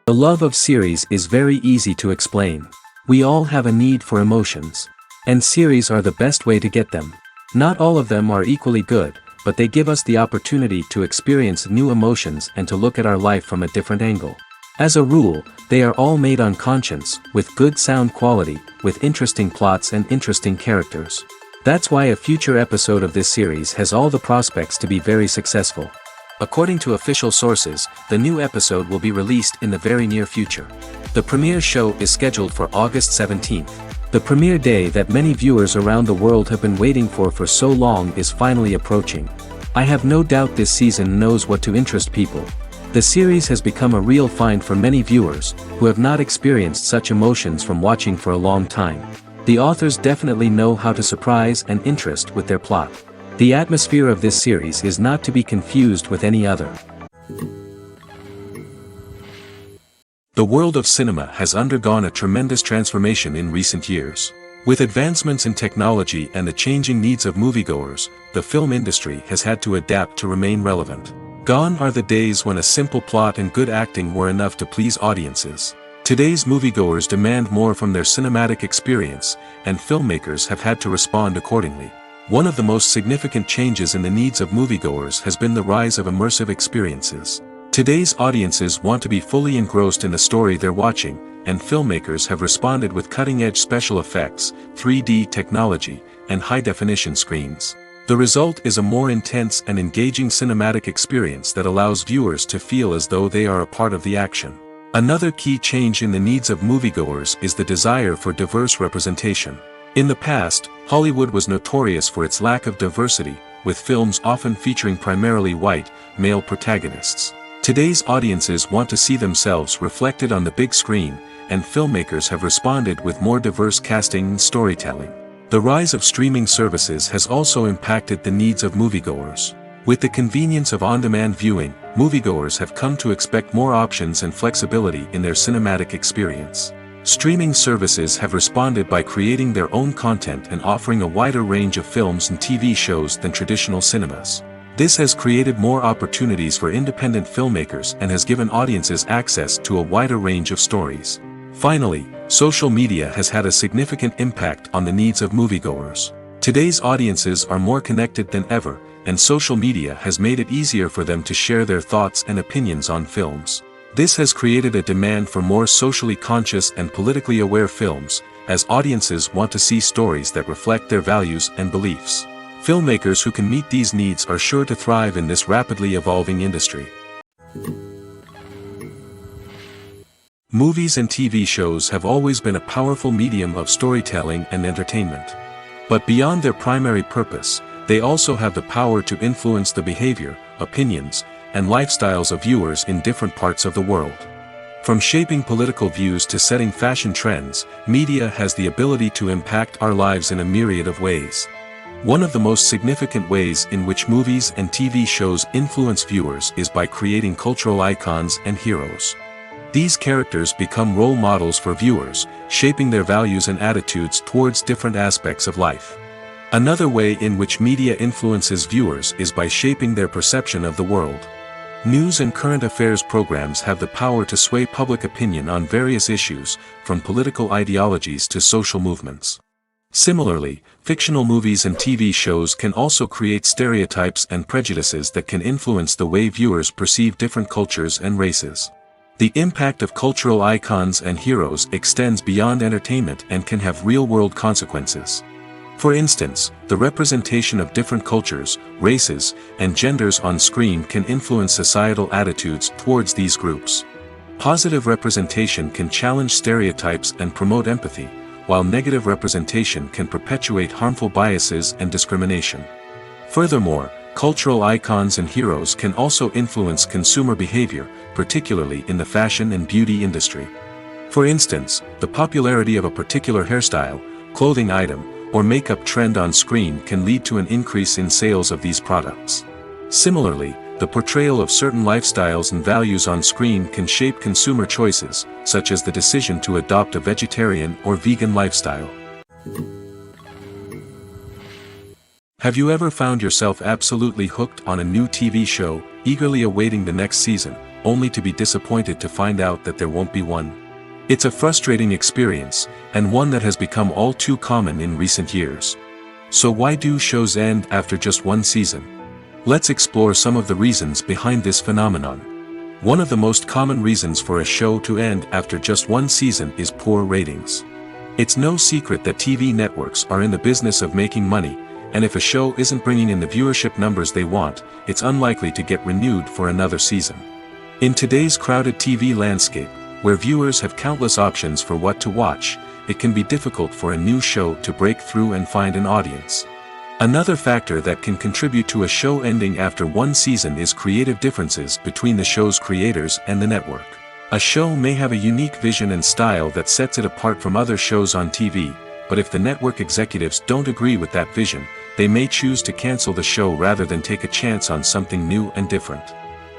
The love of series is very easy to explain. We all have a need for emotions. And series are the best way to get them. Not all of them are equally good, but they give us the opportunity to experience new emotions and to look at our life from a different angle. As a rule, they are all made on conscience, with good sound quality, with interesting plots and interesting characters. That's why a future episode of this series has all the prospects to be very successful. According to official sources, the new episode will be released in the very near future. The premiere show is scheduled for August 17th. The premiere day that many viewers around the world have been waiting for so long is finally approaching. I have no doubt this season knows what to interest people. The series has become a real find for many viewers, who have not experienced such emotions from watching for a long time. The authors definitely know how to surprise and interest with their plot. The atmosphere of this series is not to be confused with any other. The world of cinema has undergone a tremendous transformation in recent years. With advancements in technology and the changing needs of moviegoers, the film industry has had to adapt to remain relevant. Gone are the days when a simple plot and good acting were enough to please audiences. Today's moviegoers demand more from their cinematic experience, and filmmakers have had to respond accordingly. One of the most significant changes in the needs of moviegoers has been the rise of immersive experiences. Today's audiences want to be fully engrossed in the story they're watching, and filmmakers have responded with cutting-edge special effects, 3D technology, and high-definition screens. The result is a more intense and engaging cinematic experience that allows viewers to feel as though they are a part of the action. Another key change in the needs of moviegoers is the desire for diverse representation. In the past, Hollywood was notorious for its lack of diversity, with films often featuring primarily white, male protagonists. Today's audiences want to see themselves reflected on the big screen, and filmmakers have responded with more diverse casting and storytelling. The rise of streaming services has also impacted the needs of moviegoers. With the convenience of on-demand viewing, moviegoers have come to expect more options and flexibility in their cinematic experience. Streaming services have responded by creating their own content and offering a wider range of films and TV shows than traditional cinemas. This has created more opportunities for independent filmmakers and has given audiences access to a wider range of stories. Finally, social media has had a significant impact on the needs of moviegoers. Today's audiences are more connected than ever, and social media has made it easier for them to share their thoughts and opinions on films. This has created a demand for more socially conscious and politically aware films, as audiences want to see stories that reflect their values and beliefs. Filmmakers who can meet these needs are sure to thrive in this rapidly evolving industry. Movies and TV shows have always been a powerful medium of storytelling and entertainment. But beyond their primary purpose, they also have the power to influence the behavior, opinions, and lifestyles of viewers in different parts of the world. From shaping political views to setting fashion trends, media has the ability to impact our lives in a myriad of ways. One of the most significant ways in which movies and TV shows influence viewers is by creating cultural icons and heroes. These characters become role models for viewers, shaping their values and attitudes towards different aspects of life. Another way in which media influences viewers is by shaping their perception of the world. News and current affairs programs have the power to sway public opinion on various issues, from political ideologies to social movements. Similarly, fictional movies and TV shows can also create stereotypes and prejudices that can influence the way viewers perceive different cultures and races. The impact of cultural icons and heroes extends beyond entertainment and can have real-world consequences. For instance, the representation of different cultures, races, and genders on screen can influence societal attitudes towards these groups. Positive representation can challenge stereotypes and promote empathy, while negative representation can perpetuate harmful biases and discrimination. Furthermore, cultural icons and heroes can also influence consumer behavior, particularly in the fashion and beauty industry. For instance, the popularity of a particular hairstyle, clothing item, or makeup trend on screen can lead to an increase in sales of these products. Similarly, the portrayal of certain lifestyles and values on screen can shape consumer choices, such as the decision to adopt a vegetarian or vegan lifestyle. Have you ever found yourself absolutely hooked on a new TV show, eagerly awaiting the next season, only to be disappointed to find out that there won't be one. It's a frustrating experience, and one that has become all too common in recent years. So why do shows end after just one season? Let's explore some of the reasons behind this phenomenon. One of the most common reasons for a show to end after just one season is poor ratings. It's no secret that TV networks are in the business of making money, and if a show isn't bringing in the viewership numbers they want, it's unlikely to get renewed for another season. In today's crowded TV landscape, where viewers have countless options for what to watch, it can be difficult for a new show to break through and find an audience. Another factor that can contribute to a show ending after one season is creative differences between the show's creators and the network. A show may have a unique vision and style that sets it apart from other shows on TV, but if the network executives don't agree with that vision, they may choose to cancel the show rather than take a chance on something new and different.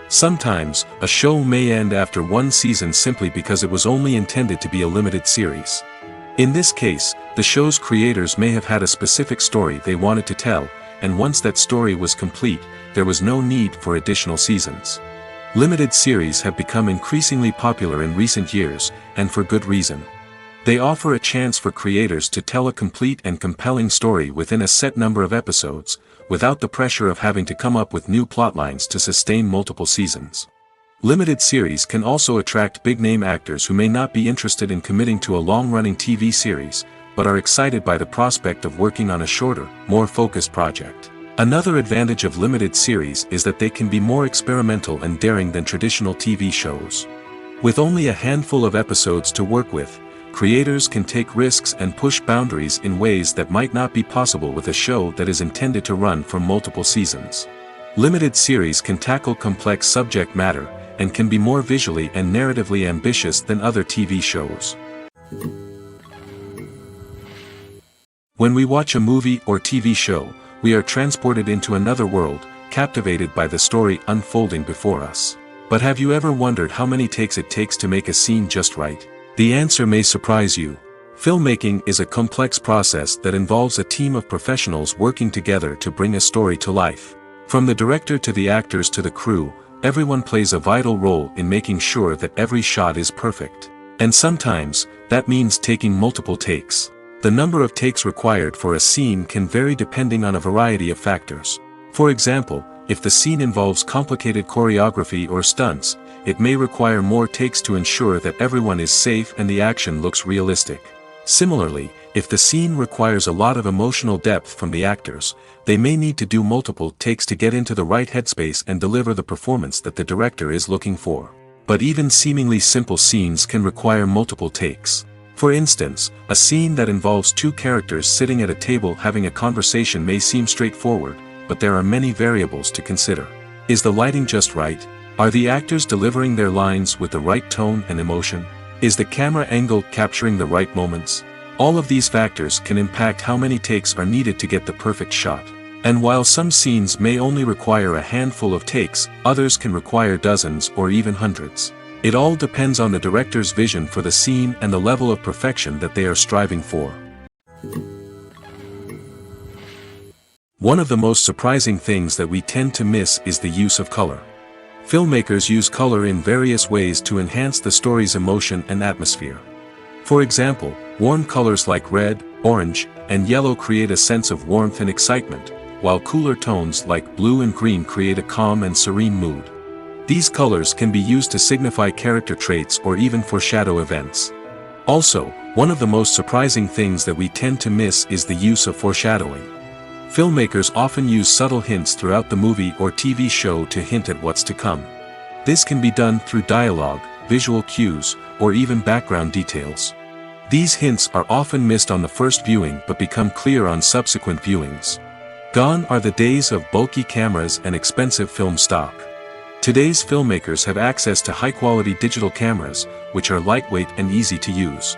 Sometimes, a show may end after one season simply because it was only intended to be a limited series. In this case, the show's creators may have had a specific story they wanted to tell, and once that story was complete, there was no need for additional seasons. Limited series have become increasingly popular in recent years, and for good reason. They offer a chance for creators to tell a complete and compelling story within a set number of episodes, without the pressure of having to come up with new plotlines to sustain multiple seasons. Limited series can also attract big-name actors who may not be interested in committing to a long-running TV series, but are excited by the prospect of working on a shorter, more focused project. Another advantage of limited series is that they can be more experimental and daring than traditional TV shows. With only a handful of episodes to work with, creators can take risks and push boundaries in ways that might not be possible with a show that is intended to run for multiple seasons. Limited series can tackle complex subject matter, and can be more visually and narratively ambitious than other TV shows. When we watch a movie or TV show, we are transported into another world, captivated by the story unfolding before us. But have you ever wondered how many takes it takes to make a scene just right? The answer may surprise you. Filmmaking is a complex process that involves a team of professionals working together to bring a story to life. From the director to the actors to the crew, everyone plays a vital role in making sure that every shot is perfect. And sometimes, that means taking multiple takes. The number of takes required for a scene can vary depending on a variety of factors. For example, if the scene involves complicated choreography or stunts, it may require more takes to ensure that everyone is safe and the action looks realistic. Similarly, if the scene requires a lot of emotional depth from the actors, they may need to do multiple takes to get into the right headspace and deliver the performance that the director is looking for. But even seemingly simple scenes can require multiple takes. For instance, a scene that involves two characters sitting at a table having a conversation may seem straightforward, but there are many variables to consider. Is the lighting just right? Are the actors delivering their lines with the right tone and emotion? Is the camera angle capturing the right moments? All of these factors can impact how many takes are needed to get the perfect shot. And while some scenes may only require a handful of takes, others can require dozens or even hundreds. It all depends on the director's vision for the scene and the level of perfection that they are striving for. One of the most surprising things that we tend to miss is the use of color. Filmmakers use color in various ways to enhance the story's emotion and atmosphere. For example, warm colors like red, orange, and yellow create a sense of warmth and excitement, while cooler tones like blue and green create a calm and serene mood. These colors can be used to signify character traits or even foreshadow events. Also, one of the most surprising things that we tend to miss is the use of foreshadowing. Filmmakers often use subtle hints throughout the movie or TV show to hint at what's to come. This can be done through dialogue, visual cues, or even background details. These hints are often missed on the first viewing but become clear on subsequent viewings. Gone are the days of bulky cameras and expensive film stock. Today's filmmakers have access to high-quality digital cameras, which are lightweight and easy to use.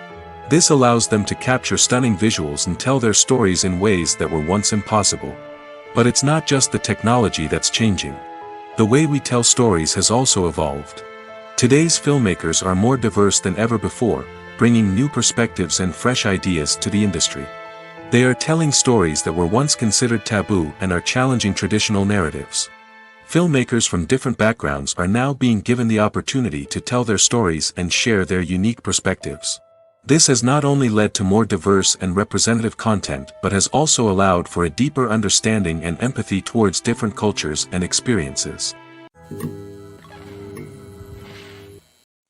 This allows them to capture stunning visuals and tell their stories in ways that were once impossible. But it's not just the technology that's changing. The way we tell stories has also evolved. Today's filmmakers are more diverse than ever before, bringing new perspectives and fresh ideas to the industry. They are telling stories that were once considered taboo and are challenging traditional narratives. Filmmakers from different backgrounds are now being given the opportunity to tell their stories and share their unique perspectives. This has not only led to more diverse and representative content but has also allowed for a deeper understanding and empathy towards different cultures and experiences.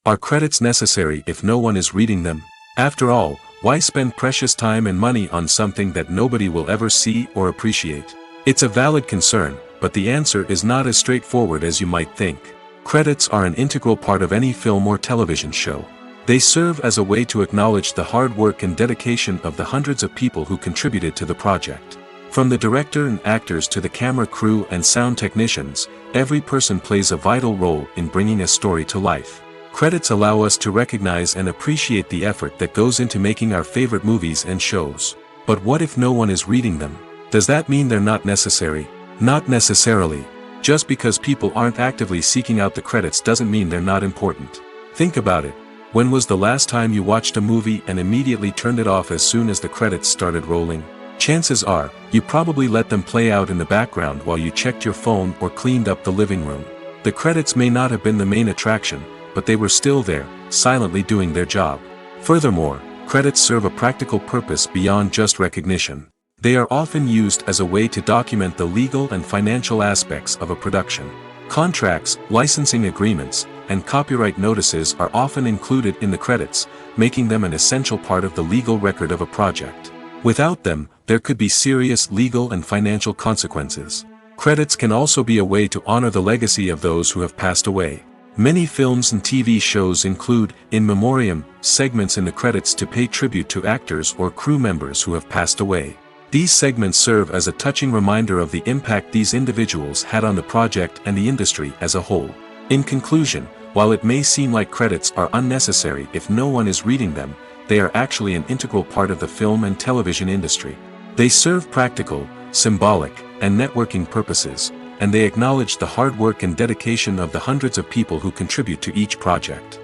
Are credits necessary if no one is reading them? After all, why spend precious time and money on something that nobody will ever see or appreciate? It's a valid concern, but the answer is not as straightforward as you might think. Credits are an integral part of any film or television show. They serve as a way to acknowledge the hard work and dedication of the hundreds of people who contributed to the project. From the director and actors to the camera crew and sound technicians, every person plays a vital role in bringing a story to life. Credits allow us to recognize and appreciate the effort that goes into making our favorite movies and shows. But what if no one is reading them? Does that mean they're not necessary? Not necessarily. Just because people aren't actively seeking out the credits doesn't mean they're not important. Think about it. When was the last time you watched a movie and immediately turned it off as soon as the credits started rolling? Chances are, you probably let them play out in the background while you checked your phone or cleaned up the living room. The credits may not have been the main attraction, but they were still there, silently doing their job. Furthermore, credits serve a practical purpose beyond just recognition. They are often used as a way to document the legal and financial aspects of a production. Contracts, licensing agreements, and copyright notices are often included in the credits, making them an essential part of the legal record of a project. Without them, there could be serious legal and financial consequences. Credits can also be a way to honor the legacy of those who have passed away. Many films and TV shows include in memoriam segments in the credits to pay tribute to actors or crew members who have passed away. These segments serve as a touching reminder of the impact these individuals had on the project and the industry as a whole. In conclusion, while it may seem like credits are unnecessary if no one is reading them, they are actually an integral part of the film and television industry. They serve practical, symbolic, and networking purposes, and they acknowledge the hard work and dedication of the hundreds of people who contribute to each project.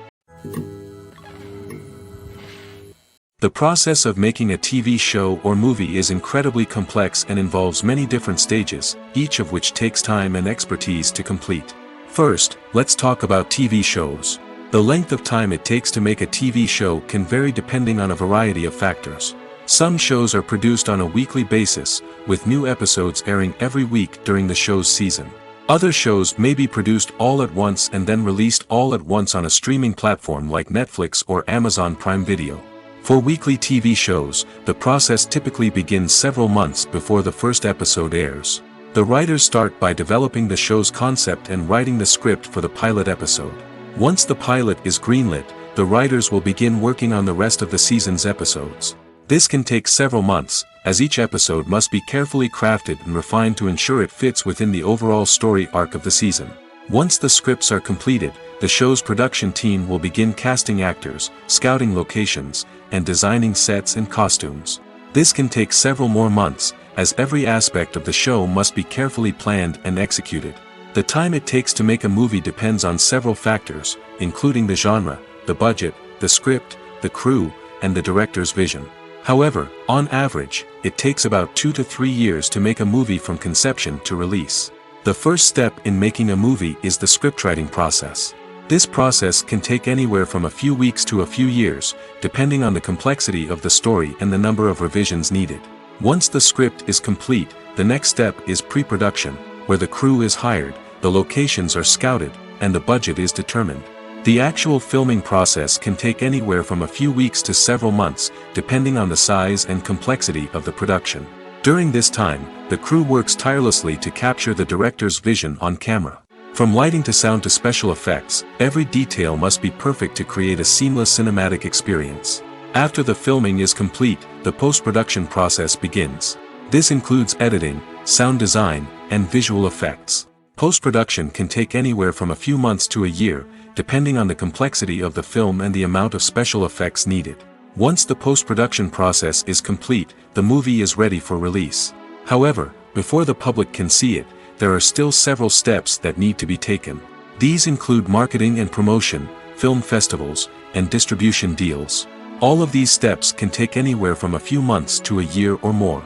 The process of making a TV show or movie is incredibly complex and involves many different stages, each of which takes time and expertise to complete. First, let's talk about TV shows. The length of time it takes to make a TV show can vary depending on a variety of factors. Some shows are produced on a weekly basis, with new episodes airing every week during the show's season. Other shows may be produced all at once and then released all at once on a streaming platform like Netflix or Amazon Prime Video. For weekly TV shows, the process typically begins several months before the first episode airs. The writers start by developing the show's concept and writing the script for the pilot episode. Once the pilot is greenlit, the writers will begin working on the rest of the season's episodes. This can take several months, as each episode must be carefully crafted and refined to ensure it fits within the overall story arc of the season. Once the scripts are completed, the show's production team will begin casting actors, scouting locations, and designing sets and costumes. This can take several more months, as every aspect of the show must be carefully planned and executed. The time it takes to make a movie depends on several factors, including the genre, the budget, the script, the crew, and the director's vision. However, on average, it takes about 2 to 3 years to make a movie from conception to release. The first step in making a movie is the scriptwriting process. This process can take anywhere from a few weeks to a few years, depending on the complexity of the story and the number of revisions needed. Once the script is complete, the next step is pre-production, where the crew is hired, the locations are scouted, and the budget is determined. The actual filming process can take anywhere from a few weeks to several months, depending on the size and complexity of the production. During this time, the crew works tirelessly to capture the director's vision on camera. From lighting to sound to special effects, every detail must be perfect to create a seamless cinematic experience. After the filming is complete, the post-production process begins. This includes editing, sound design, and visual effects. Post-production can take anywhere from a few months to a year, depending on the complexity of the film and the amount of special effects needed. Once the post-production process is complete, the movie is ready for release. However, before the public can see it, there are still several steps that need to be taken. These include marketing and promotion, film festivals, and distribution deals. All of these steps can take anywhere from a few months to a year or more.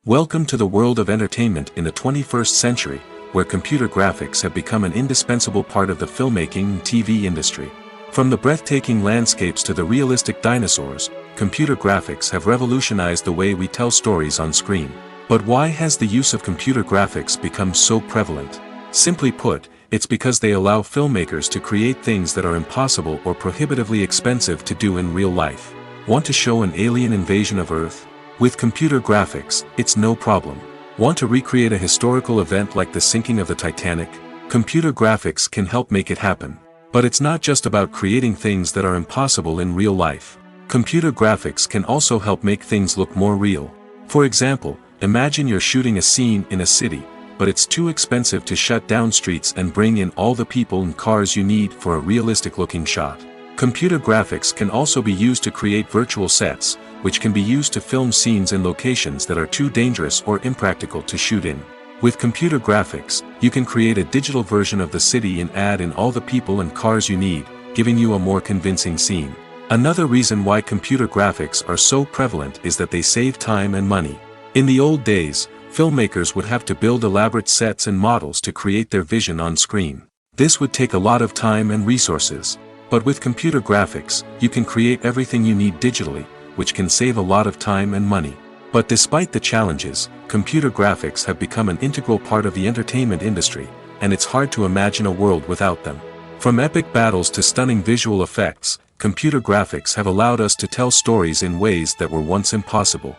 Welcome to the world of entertainment in the 21st century, where computer graphics have become an indispensable part of the filmmaking and TV industry. From the breathtaking landscapes to the realistic dinosaurs, computer graphics have revolutionized the way we tell stories on screen. But why has the use of computer graphics become so prevalent? Simply put, it's because they allow filmmakers to create things that are impossible or prohibitively expensive to do in real life. Want to show an alien invasion of Earth? With computer graphics, it's no problem. Want to recreate a historical event like the sinking of the Titanic? Computer graphics can help make it happen. But it's not just about creating things that are impossible in real life. Computer graphics can also help make things look more real. For example, imagine you're shooting a scene in a city, but it's too expensive to shut down streets and bring in all the people and cars you need for a realistic-looking shot. Computer graphics can also be used to create virtual sets, which can be used to film scenes in locations that are too dangerous or impractical to shoot in. With computer graphics, you can create a digital version of the city and add in all the people and cars you need, giving you a more convincing scene. Another reason why computer graphics are so prevalent is that they save time and money. In the old days, filmmakers would have to build elaborate sets and models to create their vision on screen. This would take a lot of time and resources. But with computer graphics, you can create everything you need digitally, which can save a lot of time and money. But despite the challenges, computer graphics have become an integral part of the entertainment industry, and it's hard to imagine a world without them. From epic battles to stunning visual effects, computer graphics have allowed us to tell stories in ways that were once impossible.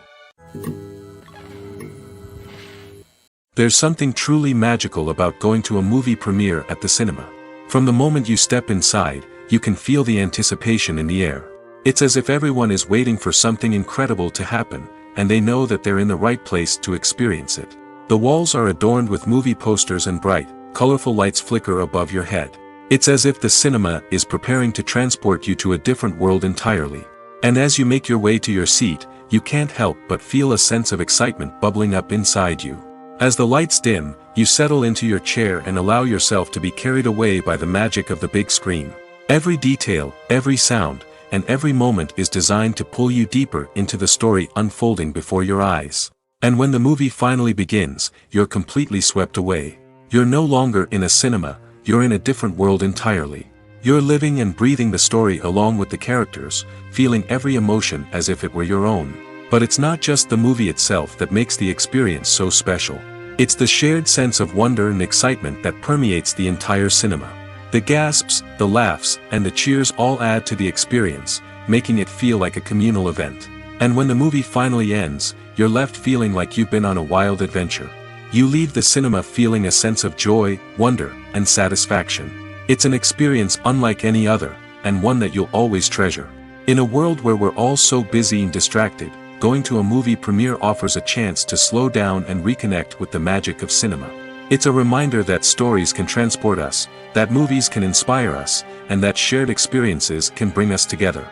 There's something truly magical about going to a movie premiere at the cinema. From the moment you step inside, you can feel the anticipation in the air. It's as if everyone is waiting for something incredible to happen, and they know that they're in the right place to experience it. The walls are adorned with movie posters and bright, colorful lights flicker above your head. It's as if the cinema is preparing to transport you to a different world entirely. And as you make your way to your seat, you can't help but feel a sense of excitement bubbling up inside you. As the lights dim, you settle into your chair and allow yourself to be carried away by the magic of the big screen. Every detail, every sound, and every moment is designed to pull you deeper into the story unfolding before your eyes. And when the movie finally begins, you're completely swept away. You're no longer in a cinema, you're in a different world entirely. You're living and breathing the story along with the characters, feeling every emotion as if it were your own. But it's not just the movie itself that makes the experience so special. It's the shared sense of wonder and excitement that permeates the entire cinema. The gasps, the laughs, and the cheers all add to the experience, making it feel like a communal event. And when the movie finally ends, you're left feeling like you've been on a wild adventure. You leave the cinema feeling a sense of joy, wonder, and satisfaction. It's an experience unlike any other, and one that you'll always treasure. In a world where we're all so busy and distracted, going to a movie premiere offers a chance to slow down and reconnect with the magic of cinema. It's a reminder that stories can transport us, that movies can inspire us, and that shared experiences can bring us together.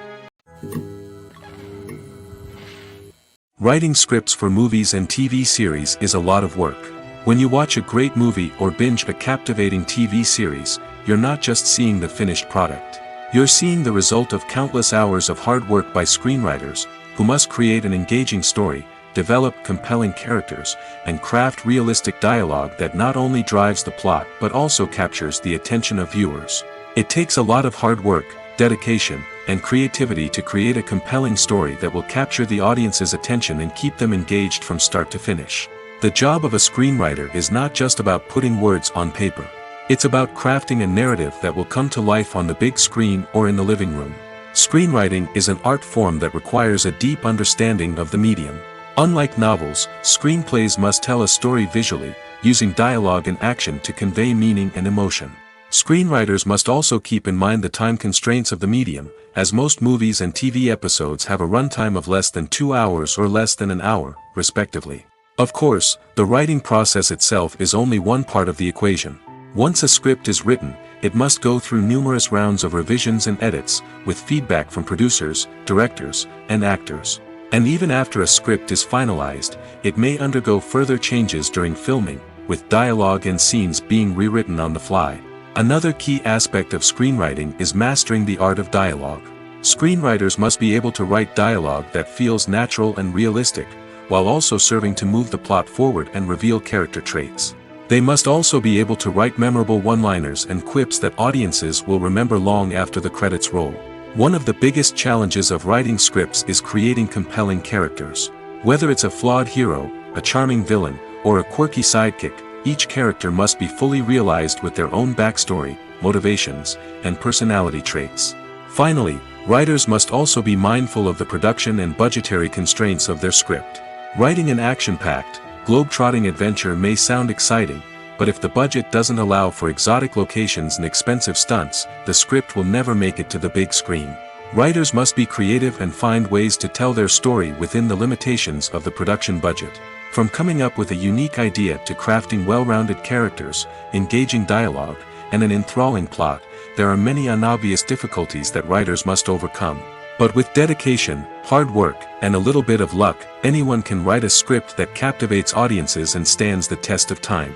Writing scripts for movies and TV series is a lot of work. When you watch a great movie or binge a captivating TV series, you're not just seeing the finished product. You're seeing the result of countless hours of hard work by screenwriters, who must create an engaging story, develop compelling characters, and craft realistic dialogue that not only drives the plot but also captures the attention of viewers. It takes a lot of hard work, dedication, and creativity to create a compelling story that will capture the audience's attention and keep them engaged from start to finish. The job of a screenwriter is not just about putting words on paper. It's about crafting a narrative that will come to life on the big screen or in the living room. Screenwriting is an art form that requires a deep understanding of the medium. Unlike novels, screenplays must tell a story visually, using dialogue and action to convey meaning and emotion. Screenwriters must also keep in mind the time constraints of the medium, as most movies and TV episodes have a runtime of less than 2 hours or less than an hour, respectively. Of course, the writing process itself is only one part of the equation. Once a script is written, it must go through numerous rounds of revisions and edits, with feedback from producers, directors, and actors. And even after a script is finalized, it may undergo further changes during filming, with dialogue and scenes being rewritten on the fly. Another key aspect of screenwriting is mastering the art of dialogue. Screenwriters must be able to write dialogue that feels natural and realistic, while also serving to move the plot forward and reveal character traits. They must also be able to write memorable one-liners and quips that audiences will remember long after the credits roll. One of the biggest challenges of writing scripts is creating compelling characters. Whether it's a flawed hero, a charming villain, or a quirky sidekick, each character must be fully realized with their own backstory, motivations, and personality traits. Finally, writers must also be mindful of the production and budgetary constraints of their script. Writing an action-packed, globe-trotting adventure may sound exciting, but if the budget doesn't allow for exotic locations and expensive stunts, the script will never make it to the big screen. Writers must be creative and find ways to tell their story within the limitations of the production budget. From coming up with a unique idea to crafting well-rounded characters, engaging dialogue, and an enthralling plot, there are many unobvious difficulties that writers must overcome. But with dedication, hard work, and a little bit of luck, anyone can write a script that captivates audiences and stands the test of time.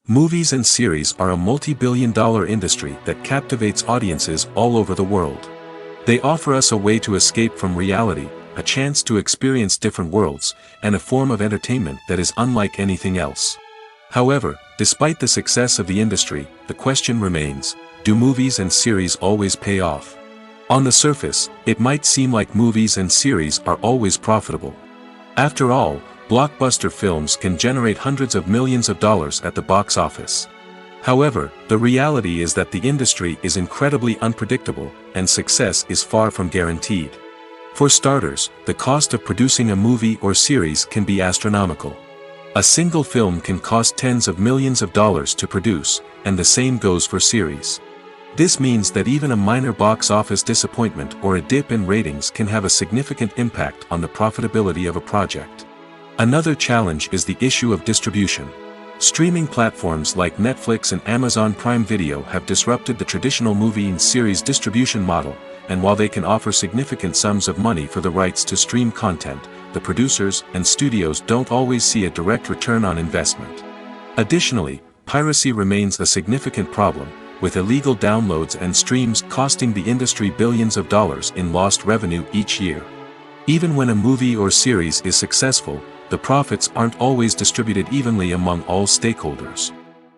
Movies and series are a multi-billion-dollar industry that captivates audiences all over the world. They offer us a way to escape from reality, a chance to experience different worlds, and a form of entertainment that is unlike anything else. However, despite the success of the industry, the question remains, do movies and series always pay off? On the surface, it might seem like movies and series are always profitable. After all, blockbuster films can generate hundreds of millions of dollars at the box office. However, the reality is that the industry is incredibly unpredictable, and success is far from guaranteed. For starters, the cost of producing a movie or series can be astronomical. A single film can cost tens of millions of dollars to produce, and the same goes for series. This means that even a minor box office disappointment or a dip in ratings can have a significant impact on the profitability of a project. Another challenge is the issue of distribution. Streaming platforms like Netflix and Amazon Prime Video have disrupted the traditional movie and series distribution model, and while they can offer significant sums of money for the rights to stream content, the producers and studios don't always see a direct return on investment. Additionally, piracy remains a significant problem, with illegal downloads and streams costing the industry billions of dollars in lost revenue each year. Even when a movie or series is successful, the profits aren't always distributed evenly among all stakeholders.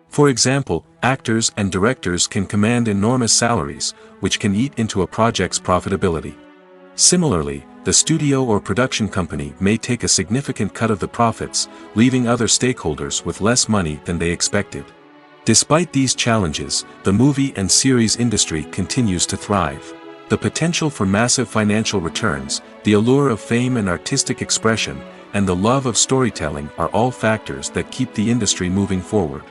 For example, actors and directors can command enormous salaries, which can eat into a project's profitability. Similarly, the studio or production company may take a significant cut of the profits, leaving other stakeholders with less money than they expected. Despite these challenges, the movie and series industry continues to thrive. The potential for massive financial returns, the allure of fame and artistic expression, and the love of storytelling are all factors that keep the industry moving forward.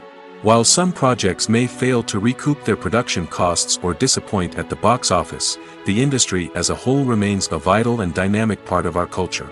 While some projects may fail to recoup their production costs or disappoint at the box office, the industry as a whole remains a vital and dynamic part of our culture.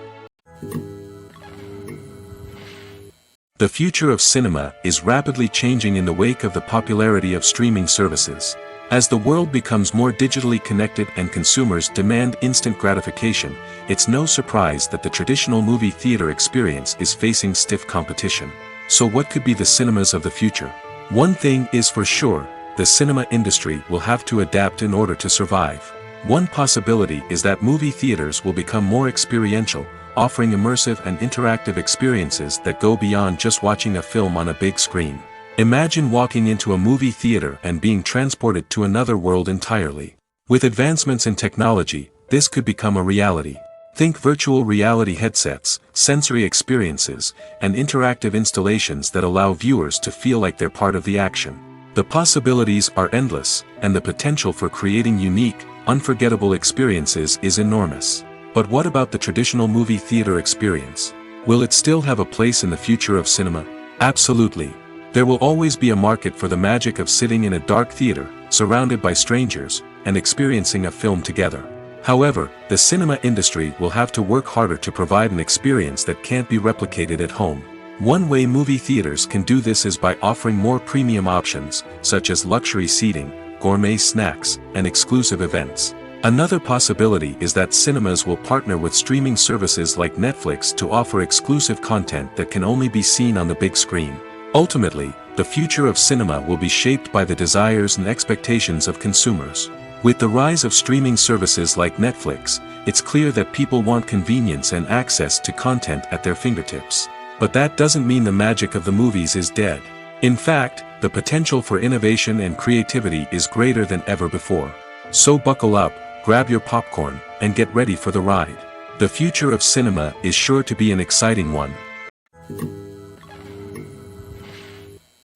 The future of cinema is rapidly changing in the wake of the popularity of streaming services. As the world becomes more digitally connected and consumers demand instant gratification, it's no surprise that the traditional movie theater experience is facing stiff competition. So what could be the cinemas of the future? One thing is for sure, the cinema industry will have to adapt in order to survive. One possibility is that movie theaters will become more experiential, offering immersive and interactive experiences that go beyond just watching a film on a big screen. Imagine walking into a movie theater and being transported to another world entirely. With advancements in technology, this could become a reality. Think virtual reality headsets, sensory experiences, and interactive installations that allow viewers to feel like they're part of the action. The possibilities are endless, and the potential for creating unique, unforgettable experiences is enormous. But what about the traditional movie theater experience? Will it still have a place in the future of cinema? Absolutely. There will always be a market for the magic of sitting in a dark theater, surrounded by strangers, and experiencing a film together. However, the cinema industry will have to work harder to provide an experience that can't be replicated at home. One way movie theaters can do this is by offering more premium options, such as luxury seating, gourmet snacks, and exclusive events. Another possibility is that cinemas will partner with streaming services like Netflix to offer exclusive content that can only be seen on the big screen. Ultimately, the future of cinema will be shaped by the desires and expectations of consumers. With the rise of streaming services like Netflix, it's clear that people want convenience and access to content at their fingertips. But that doesn't mean the magic of the movies is dead. In fact, the potential for innovation and creativity is greater than ever before. So buckle up, grab your popcorn, and get ready for the ride. The future of cinema is sure to be an exciting one.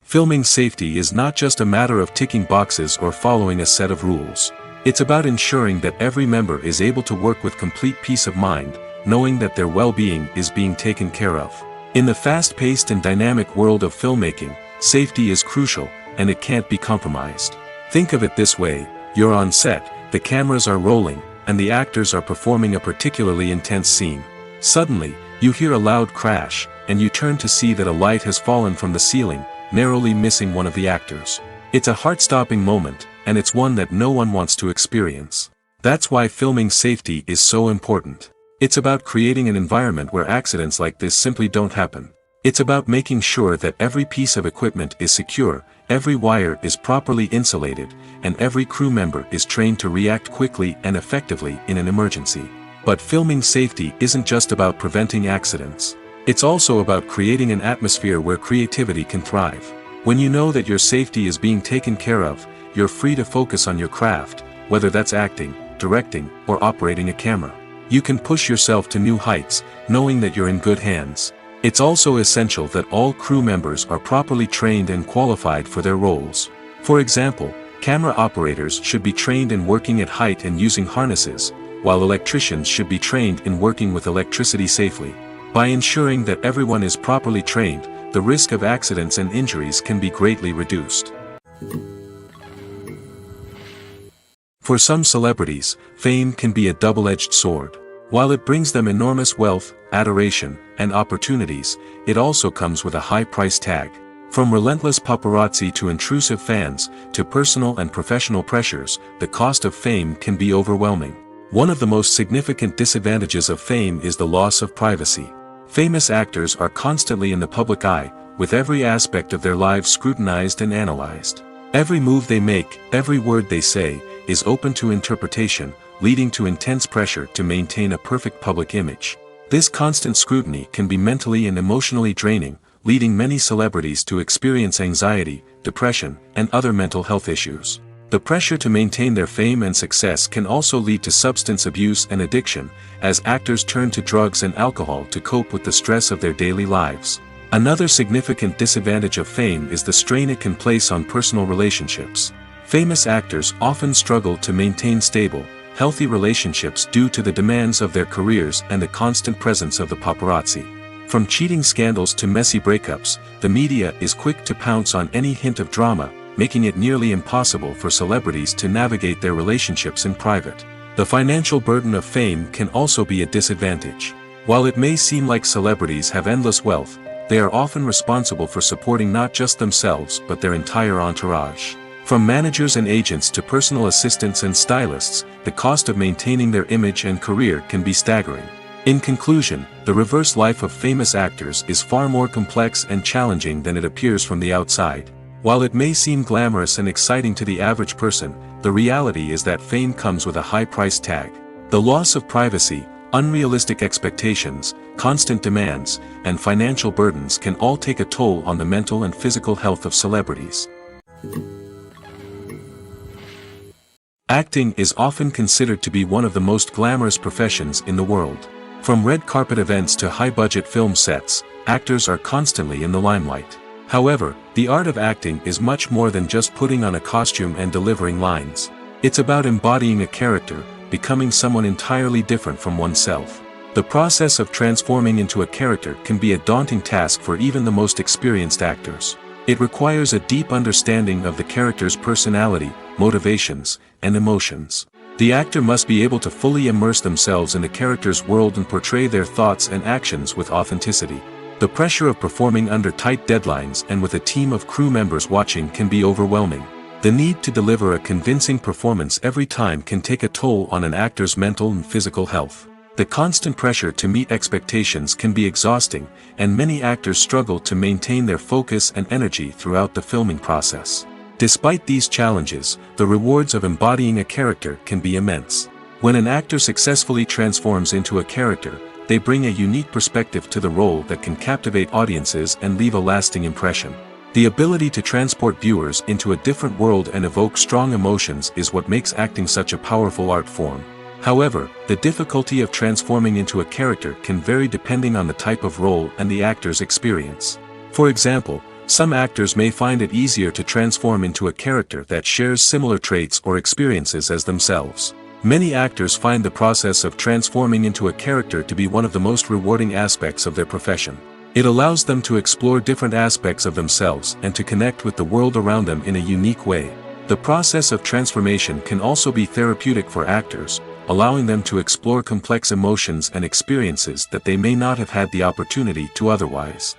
Filming safety is not just a matter of ticking boxes or following a set of rules. It's about ensuring that every member is able to work with complete peace of mind, knowing that their well-being is being taken care of. In the fast-paced and dynamic world of filmmaking, safety is crucial, and it can't be compromised. Think of it this way: you're on set, the cameras are rolling, and the actors are performing a particularly intense scene. Suddenly, you hear a loud crash, and you turn to see that a light has fallen from the ceiling, narrowly missing one of the actors. It's a heart-stopping moment, and it's one that no one wants to experience. That's why filming safety is so important. It's about creating an environment where accidents like this simply don't happen. It's about making sure that every piece of equipment is secure, every wire is properly insulated, and every crew member is trained to react quickly and effectively in an emergency. But filming safety isn't just about preventing accidents. It's also about creating an atmosphere where creativity can thrive. When you know that your safety is being taken care of, you're free to focus on your craft, whether that's acting, directing, or operating a camera. You can push yourself to new heights, knowing that you're in good hands. It's also essential that all crew members are properly trained and qualified for their roles. For example, camera operators should be trained in working at height and using harnesses, while electricians should be trained in working with electricity safely. By ensuring that everyone is properly trained, the risk of accidents and injuries can be greatly reduced. For some celebrities, fame can be a double-edged sword. While it brings them enormous wealth, adoration, and opportunities, it also comes with a high price tag. From relentless paparazzi to intrusive fans, to personal and professional pressures, the cost of fame can be overwhelming. One of the most significant disadvantages of fame is the loss of privacy. Famous actors are constantly in the public eye, with every aspect of their lives scrutinized and analyzed. Every move they make, every word they say, is open to interpretation, leading to intense pressure to maintain a perfect public image. This constant scrutiny can be mentally and emotionally draining, leading many celebrities to experience anxiety, depression, and other mental health issues. The pressure to maintain their fame and success can also lead to substance abuse and addiction, as actors turn to drugs and alcohol to cope with the stress of their daily lives. Another significant disadvantage of fame is the strain it can place on personal relationships. Famous actors often struggle to maintain stable, healthy relationships due to the demands of their careers and the constant presence of the paparazzi. From cheating scandals to messy breakups, the media is quick to pounce on any hint of drama, making it nearly impossible for celebrities to navigate their relationships in private. The financial burden of fame can also be a disadvantage. While it may seem like celebrities have endless wealth, they are often responsible for supporting not just themselves but their entire entourage. From managers and agents to personal assistants and stylists, the cost of maintaining their image and career can be staggering. In conclusion, the reverse life of famous actors is far more complex and challenging than it appears from the outside. While it may seem glamorous and exciting to the average person, the reality is that fame comes with a high price tag. The loss of privacy, unrealistic expectations, constant demands, and financial burdens can all take a toll on the mental and physical health of celebrities. Acting is often considered to be one of the most glamorous professions in the world. From red carpet events to high-budget film sets, actors are constantly in the limelight. However, the art of acting is much more than just putting on a costume and delivering lines. It's about embodying a character, becoming someone entirely different from oneself. The process of transforming into a character can be a daunting task for even the most experienced actors. It requires a deep understanding of the character's personality, motivations, and emotions. The actor must be able to fully immerse themselves in the character's world and portray their thoughts and actions with authenticity. The pressure of performing under tight deadlines and with a team of crew members watching can be overwhelming. The need to deliver a convincing performance every time can take a toll on an actor's mental and physical health. The constant pressure to meet expectations can be exhausting, and many actors struggle to maintain their focus and energy throughout the filming process. Despite these challenges, the rewards of embodying a character can be immense. When an actor successfully transforms into a character, they bring a unique perspective to the role that can captivate audiences and leave a lasting impression. The ability to transport viewers into a different world and evoke strong emotions is what makes acting such a powerful art form. However, the difficulty of transforming into a character can vary depending on the type of role and the actor's experience. For example, some actors may find it easier to transform into a character that shares similar traits or experiences as themselves. Many actors find the process of transforming into a character to be one of the most rewarding aspects of their profession. It allows them to explore different aspects of themselves and to connect with the world around them in a unique way. The process of transformation can also be therapeutic for actors, allowing them to explore complex emotions and experiences that they may not have had the opportunity to otherwise.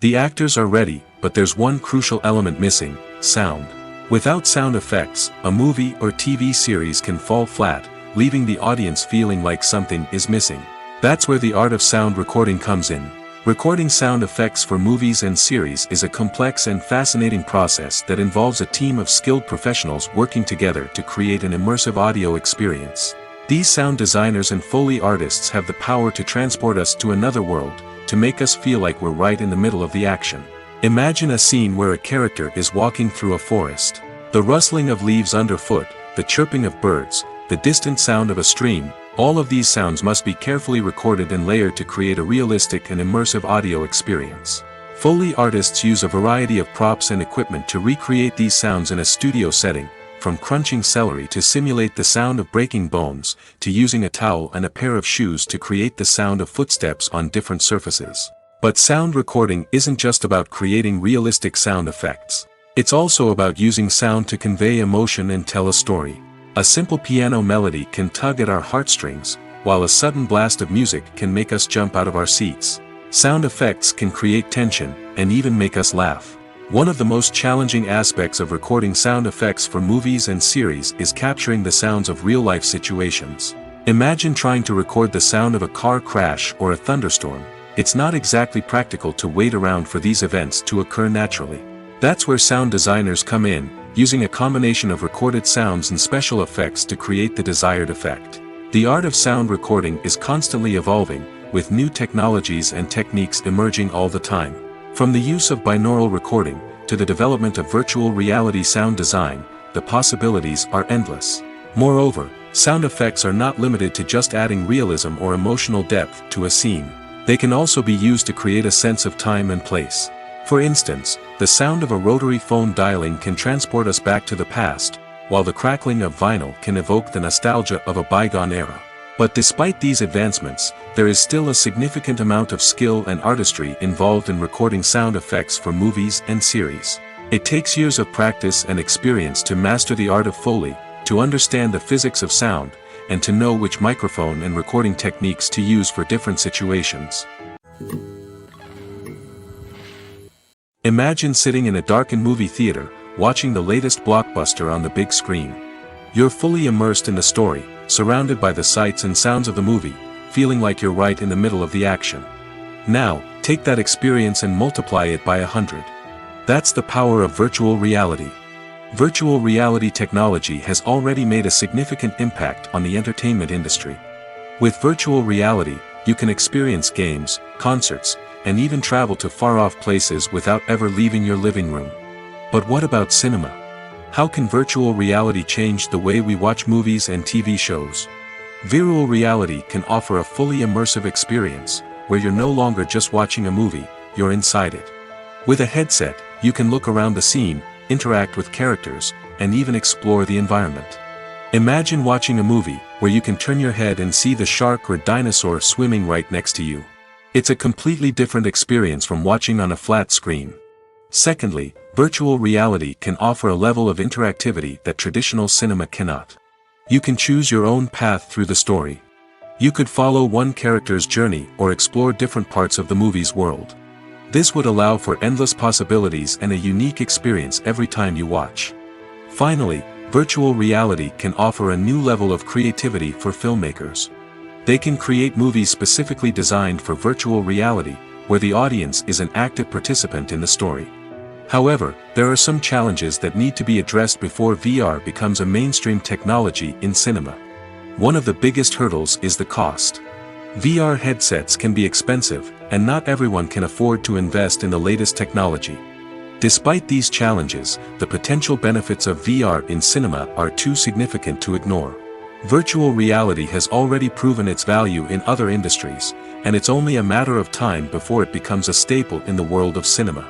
The actors are ready, but there's one crucial element missing: sound. Without sound effects, a movie or TV series can fall flat, leaving the audience feeling like something is missing. That's where the art of sound recording comes in. Recording sound effects for movies and series is a complex and fascinating process that involves a team of skilled professionals working together to create an immersive audio experience. These sound designers and Foley artists have the power to transport us to another world, to make us feel like we're right in the middle of the action. Imagine a scene where a character is walking through a forest. The rustling of leaves underfoot, the chirping of birds, the distant sound of a stream, all of these sounds must be carefully recorded and layered to create a realistic and immersive audio experience. Foley artists use a variety of props and equipment to recreate these sounds in a studio setting, from crunching celery to simulate the sound of breaking bones, to using a towel and a pair of shoes to create the sound of footsteps on different surfaces. But sound recording isn't just about creating realistic sound effects. It's also about using sound to convey emotion and tell a story. A simple piano melody can tug at our heartstrings, while a sudden blast of music can make us jump out of our seats. Sound effects can create tension, and even make us laugh. One of the most challenging aspects of recording sound effects for movies and series is capturing the sounds of real-life situations. Imagine trying to record the sound of a car crash or a thunderstorm. It's not exactly practical to wait around for these events to occur naturally. That's where sound designers come in, using a combination of recorded sounds and special effects to create the desired effect. The art of sound recording is constantly evolving, with new technologies and techniques emerging all the time. From the use of binaural recording, to the development of virtual reality sound design, the possibilities are endless. Moreover, sound effects are not limited to just adding realism or emotional depth to a scene. They can also be used to create a sense of time and place. For instance, the sound of a rotary phone dialing can transport us back to the past, while the crackling of vinyl can evoke the nostalgia of a bygone era. But despite these advancements, there is still a significant amount of skill and artistry involved in recording sound effects for movies and series. It takes years of practice and experience to master the art of Foley, to understand the physics of sound, and to know which microphone and recording techniques to use for different situations. Imagine sitting in a darkened movie theater, watching the latest blockbuster on the big screen. You're fully immersed in the story, surrounded by the sights and sounds of the movie, feeling like you're right in the middle of the action. Now, take that experience and multiply it by 100. That's the power of virtual reality. Virtual reality technology has already made a significant impact on the entertainment industry. With virtual reality, you can experience games, concerts, and even travel to far-off places without ever leaving your living room. But what about cinema? How can virtual reality change the way we watch movies and TV shows? Virtual reality can offer a fully immersive experience, where you're no longer just watching a movie, you're inside it. With a headset, you can look around the scene, interact with characters, and even explore the environment. Imagine watching a movie, where you can turn your head and see the shark or dinosaur swimming right next to you. It's a completely different experience from watching on a flat screen. Secondly, virtual reality can offer a level of interactivity that traditional cinema cannot. You can choose your own path through the story. You could follow one character's journey or explore different parts of the movie's world. This would allow for endless possibilities and a unique experience every time you watch. Finally, virtual reality can offer a new level of creativity for filmmakers. They can create movies specifically designed for virtual reality, where the audience is an active participant in the story. However, there are some challenges that need to be addressed before VR becomes a mainstream technology in cinema. One of the biggest hurdles is the cost. VR headsets can be expensive, and not everyone can afford to invest in the latest technology. Despite these challenges, the potential benefits of VR in cinema are too significant to ignore. Virtual reality has already proven its value in other industries, and it's only a matter of time before it becomes a staple in the world of cinema.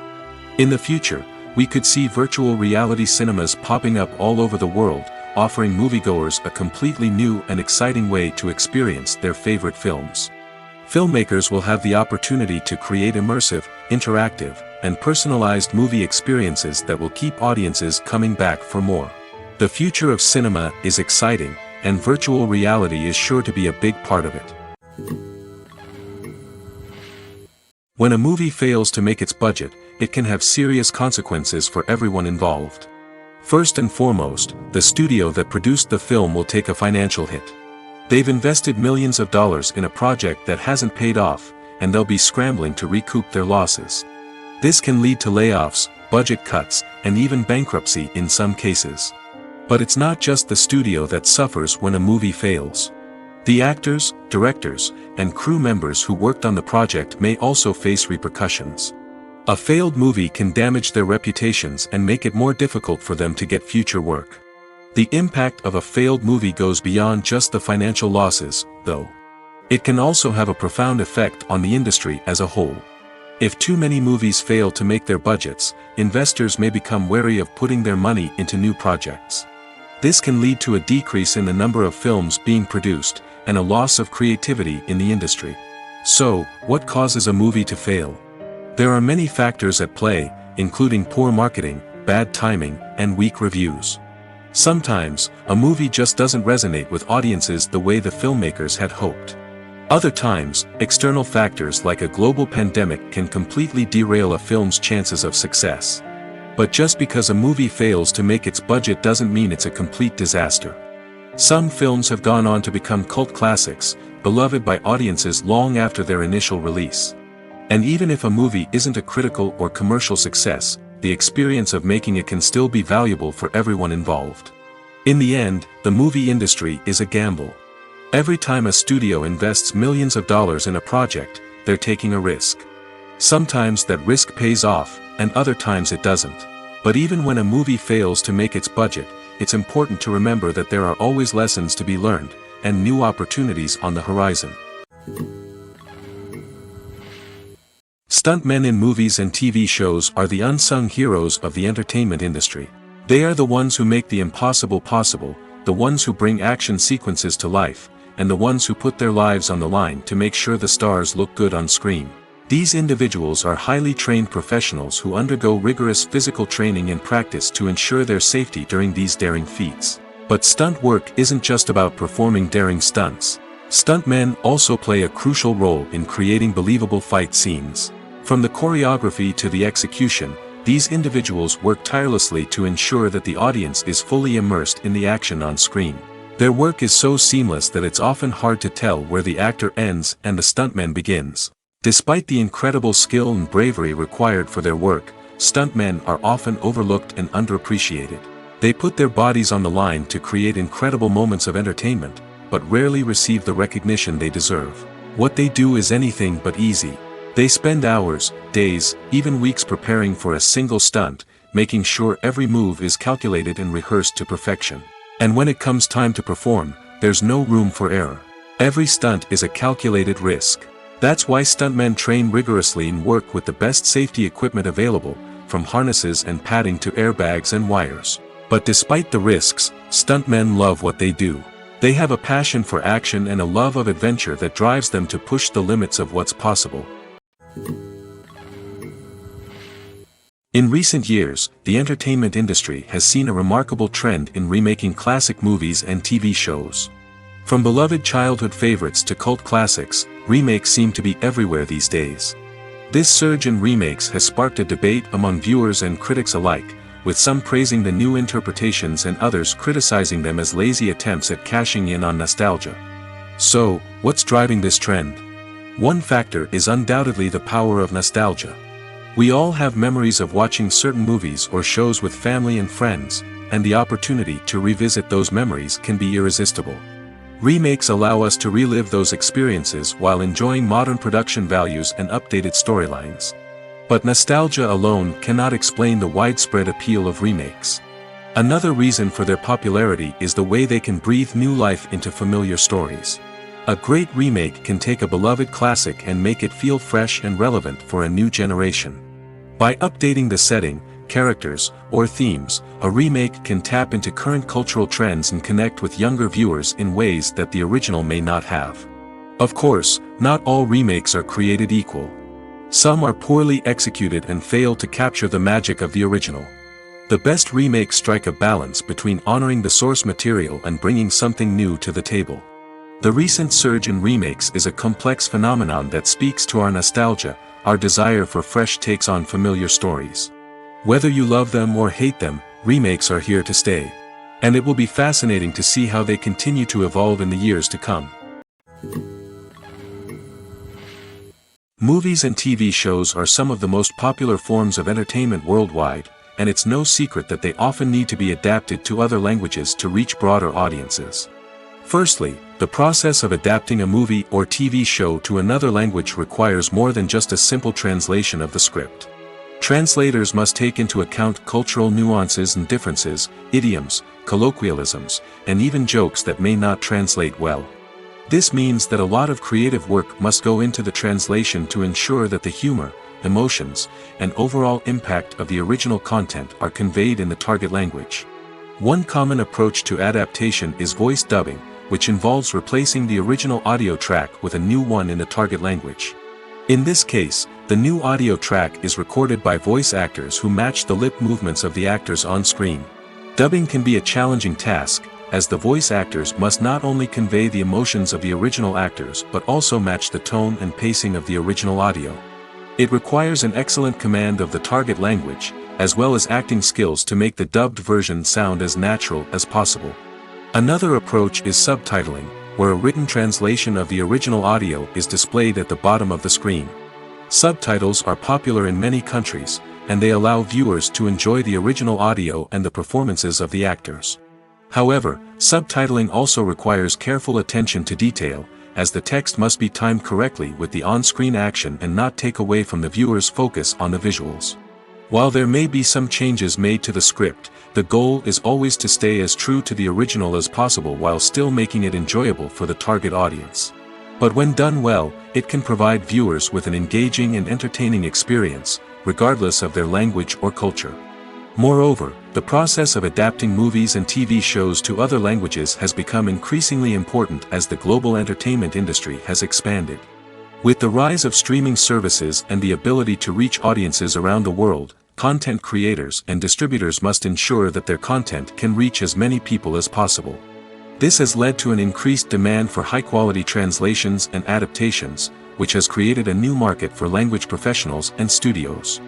In the future, we could see virtual reality cinemas popping up all over the world, offering moviegoers a completely new and exciting way to experience their favorite films. Filmmakers will have the opportunity to create immersive, interactive, and personalized movie experiences that will keep audiences coming back for more. The future of cinema is exciting, and virtual reality is sure to be a big part of it. When a movie fails to make its budget, it can have serious consequences for everyone involved. First and foremost, the studio that produced the film will take a financial hit. They've invested millions of dollars in a project that hasn't paid off, and they'll be scrambling to recoup their losses. This can lead to layoffs, budget cuts, and even bankruptcy in some cases. But it's not just the studio that suffers when a movie fails. The actors, directors, and crew members who worked on the project may also face repercussions. A failed movie can damage their reputations and make it more difficult for them to get future work. The impact of a failed movie goes beyond just the financial losses, though. It can also have a profound effect on the industry as a whole. If too many movies fail to make their budgets, investors may become wary of putting their money into new projects. This can lead to a decrease in the number of films being produced, and a loss of creativity in the industry. So, what causes a movie to fail? There are many factors at play, including poor marketing, bad timing, and weak reviews. Sometimes, a movie just doesn't resonate with audiences the way the filmmakers had hoped. Other times, external factors like a global pandemic can completely derail a film's chances of success. But just because a movie fails to make its budget doesn't mean it's a complete disaster. Some films have gone on to become cult classics, beloved by audiences long after their initial release. And even if a movie isn't a critical or commercial success, the experience of making it can still be valuable for everyone involved. In the end, the movie industry is a gamble. Every time a studio invests millions of dollars in a project, they're taking a risk. Sometimes that risk pays off, and other times it doesn't. But even when a movie fails to make its budget, it's important to remember that there are always lessons to be learned, and new opportunities on the horizon. Stuntmen in movies and TV shows are the unsung heroes of the entertainment industry. They are the ones who make the impossible possible, the ones who bring action sequences to life, and the ones who put their lives on the line to make sure the stars look good on screen. These individuals are highly trained professionals who undergo rigorous physical training and practice to ensure their safety during these daring feats. But stunt work isn't just about performing daring stunts. Stuntmen also play a crucial role in creating believable fight scenes. From the choreography to the execution, these individuals work tirelessly to ensure that the audience is fully immersed in the action on screen. Their work is so seamless that it's often hard to tell where the actor ends and the stuntman begins. Despite the incredible skill and bravery required for their work, stuntmen are often overlooked and underappreciated. They put their bodies on the line to create incredible moments of entertainment, but rarely receive the recognition they deserve. What they do is anything but easy. They spend hours, days, even weeks preparing for a single stunt, making sure every move is calculated and rehearsed to perfection. And when it comes time to perform, there's no room for error. Every stunt is a calculated risk. That's why stuntmen train rigorously and work with the best safety equipment available, from harnesses and padding to airbags and wires. But despite the risks, stuntmen love what they do. They have a passion for action and a love of adventure that drives them to push the limits of what's possible. In recent years, the entertainment industry has seen a remarkable trend in remaking classic movies and TV shows. From beloved childhood favorites to cult classics, remakes seem to be everywhere these days. This surge in remakes has sparked a debate among viewers and critics alike, with some praising the new interpretations and others criticizing them as lazy attempts at cashing in on nostalgia. So, what's driving this trend? One factor is undoubtedly the power of nostalgia. We all have memories of watching certain movies or shows with family and friends, and the opportunity to revisit those memories can be irresistible. Remakes allow us to relive those experiences while enjoying modern production values and updated storylines. But nostalgia alone cannot explain the widespread appeal of remakes. Another reason for their popularity is the way they can breathe new life into familiar stories. A great remake can take a beloved classic and make it feel fresh and relevant for a new generation. By updating the setting, characters, or themes, a remake can tap into current cultural trends and connect with younger viewers in ways that the original may not have. Of course, not all remakes are created equal. Some are poorly executed and fail to capture the magic of the original. The best remakes strike a balance between honoring the source material and bringing something new to the table. The recent surge in remakes is a complex phenomenon that speaks to our nostalgia, our desire for fresh takes on familiar stories. Whether you love them or hate them, remakes are here to stay. And it will be fascinating to see how they continue to evolve in the years to come. Movies and TV shows are some of the most popular forms of entertainment worldwide, and it's no secret that they often need to be adapted to other languages to reach broader audiences. Firstly, the process of adapting a movie or TV show to another language requires more than just a simple translation of the script. Translators must take into account cultural nuances and differences, idioms, colloquialisms, and even jokes that may not translate well. This means that a lot of creative work must go into the translation to ensure that the humor, emotions, and overall impact of the original content are conveyed in the target language. One common approach to adaptation is voice dubbing, which involves replacing the original audio track with a new one in the target language. In this case, the new audio track is recorded by voice actors who match the lip movements of the actors on screen. Dubbing can be a challenging task, as the voice actors must not only convey the emotions of the original actors but also match the tone and pacing of the original audio. It requires an excellent command of the target language, as well as acting skills to make the dubbed version sound as natural as possible. Another approach is subtitling, where a written translation of the original audio is displayed at the bottom of the screen. Subtitles are popular in many countries, and they allow viewers to enjoy the original audio and the performances of the actors. However, subtitling also requires careful attention to detail, as the text must be timed correctly with the on-screen action and not take away from the viewer's focus on the visuals. While there may be some changes made to the script, the goal is always to stay as true to the original as possible while still making it enjoyable for the target audience. But when done well, it can provide viewers with an engaging and entertaining experience, regardless of their language or culture. Moreover, the process of adapting movies and TV shows to other languages has become increasingly important as the global entertainment industry has expanded. With the rise of streaming services and the ability to reach audiences around the world, content creators and distributors must ensure that their content can reach as many people as possible. This has led to an increased demand for high-quality translations and adaptations, which has created a new market for language professionals and studios.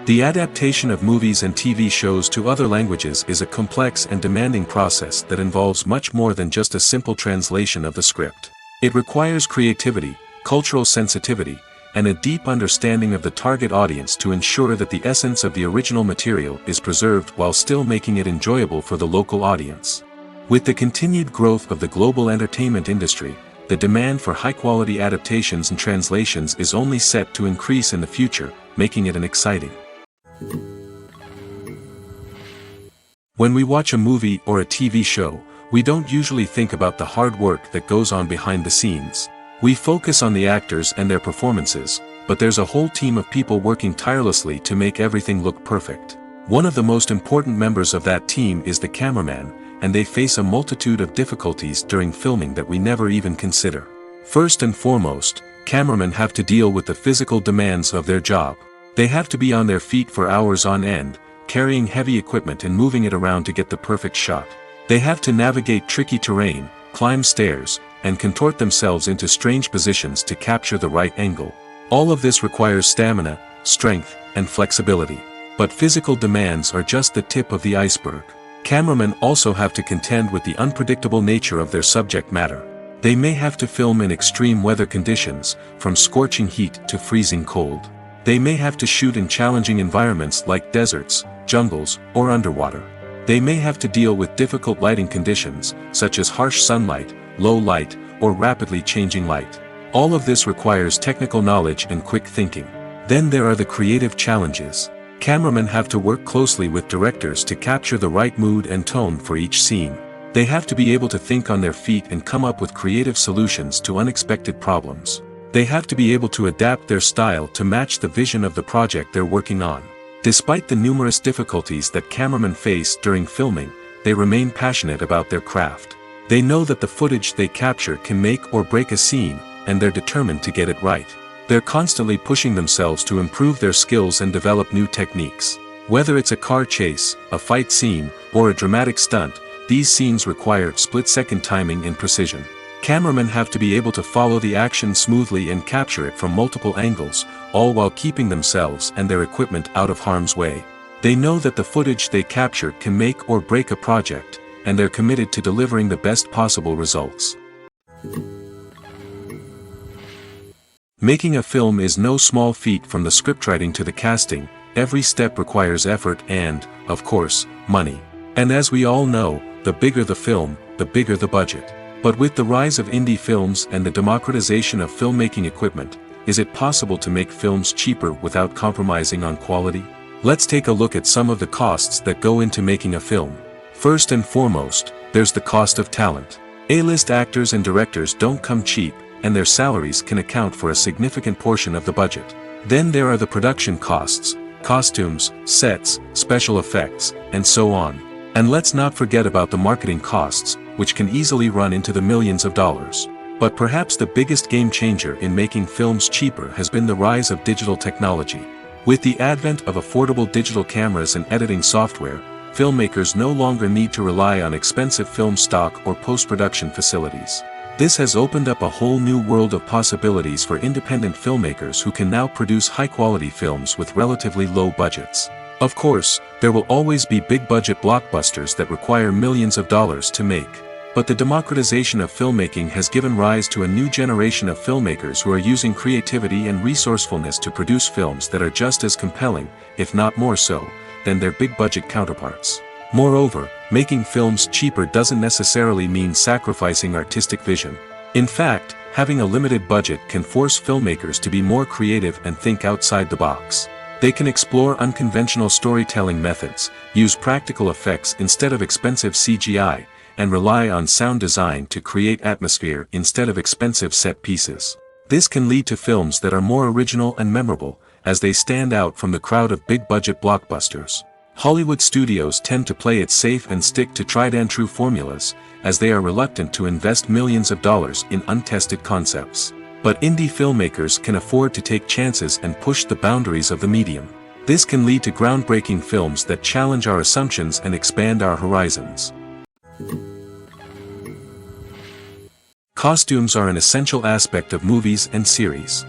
The adaptation of movies and TV shows to other languages is a complex and demanding process that involves much more than just a simple translation of the script. It requires creativity, cultural sensitivity, and a deep understanding of the target audience to ensure that the essence of the original material is preserved while still making it enjoyable for the local audience. With the continued growth of the global entertainment industry, the demand for high-quality adaptations and translations is only set to increase in the future, making it an exciting. When we watch a movie or a TV show, we don't usually think about the hard work that goes on behind the scenes. We focus on the actors and their performances, but there's a whole team of people working tirelessly to make everything look perfect. One of the most important members of that team is the cameraman, and they face a multitude of difficulties during filming that we never even consider. First and foremost, cameramen have to deal with the physical demands of their job. They have to be on their feet for hours on end, carrying heavy equipment and moving it around to get the perfect shot. They have to navigate tricky terrain, climb stairs, and contort themselves into strange positions to capture the right angle. All of this requires stamina, strength, and flexibility. But physical demands are just the tip of the iceberg. Cameramen also have to contend with the unpredictable nature of their subject matter. They may have to film in extreme weather conditions, from scorching heat to freezing cold. They may have to shoot in challenging environments like deserts, jungles, or underwater. They may have to deal with difficult lighting conditions, such as harsh sunlight, low light, or rapidly changing light. All of this requires technical knowledge and quick thinking. Then there are the creative challenges. Cameramen have to work closely with directors to capture the right mood and tone for each scene. They have to be able to think on their feet and come up with creative solutions to unexpected problems. They have to be able to adapt their style to match the vision of the project they're working on. Despite the numerous difficulties that cameramen face during filming, they remain passionate about their craft. They know that the footage they capture can make or break a scene, and they're determined to get it right. They're constantly pushing themselves to improve their skills and develop new techniques. Whether it's a car chase, a fight scene, or a dramatic stunt, these scenes require split-second timing and precision. Cameramen have to be able to follow the action smoothly and capture it from multiple angles, all while keeping themselves and their equipment out of harm's way. They know that the footage they capture can make or break a project, and they're committed to delivering the best possible results. Making a film is no small feat. From the scriptwriting to the casting, every step requires effort and, of course, money. And as we all know, the bigger the film, the bigger the budget. But with the rise of indie films and the democratization of filmmaking equipment, is it possible to make films cheaper without compromising on quality? Let's take a look at some of the costs that go into making a film. First and foremost, there's the cost of talent. A-list actors and directors don't come cheap, and their salaries can account for a significant portion of the budget. Then there are the production costs, costumes, sets, special effects, and so on. And let's not forget about the marketing costs, which can easily run into the millions of dollars. But perhaps the biggest game changer in making films cheaper has been the rise of digital technology. With the advent of affordable digital cameras and editing software, filmmakers no longer need to rely on expensive film stock or post-production facilities. This has opened up a whole new world of possibilities for independent filmmakers who can now produce high-quality films with relatively low budgets. Of course, there will always be big-budget blockbusters that require millions of dollars to make. But the democratization of filmmaking has given rise to a new generation of filmmakers who are using creativity and resourcefulness to produce films that are just as compelling, if not more so, than their big-budget counterparts. Moreover, making films cheaper doesn't necessarily mean sacrificing artistic vision. In fact, having a limited budget can force filmmakers to be more creative and think outside the box. They can explore unconventional storytelling methods, use practical effects instead of expensive CGI, and rely on sound design to create atmosphere instead of expensive set pieces. This can lead to films that are more original and memorable, as they stand out from the crowd of big-budget blockbusters. Hollywood studios tend to play it safe and stick to tried-and-true formulas, as they are reluctant to invest millions of dollars in untested concepts. But indie filmmakers can afford to take chances and push the boundaries of the medium. This can lead to groundbreaking films that challenge our assumptions and expand our horizons. Costumes are an essential aspect of movies and series.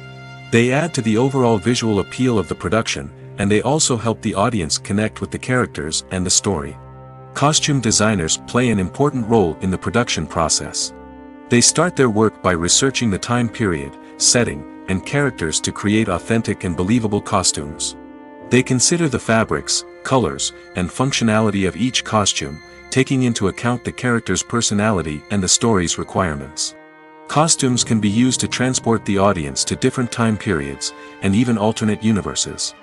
They add to the overall visual appeal of the production, and they also help the audience connect with the characters and the story. Costume designers play an important role in the production process. They start their work by researching the time period, setting, and characters to create authentic and believable costumes. They consider the fabrics, colors, and functionality of each costume, taking into account the character's personality and the story's requirements. Costumes can be used to transport the audience to different time periods, and even alternate universes.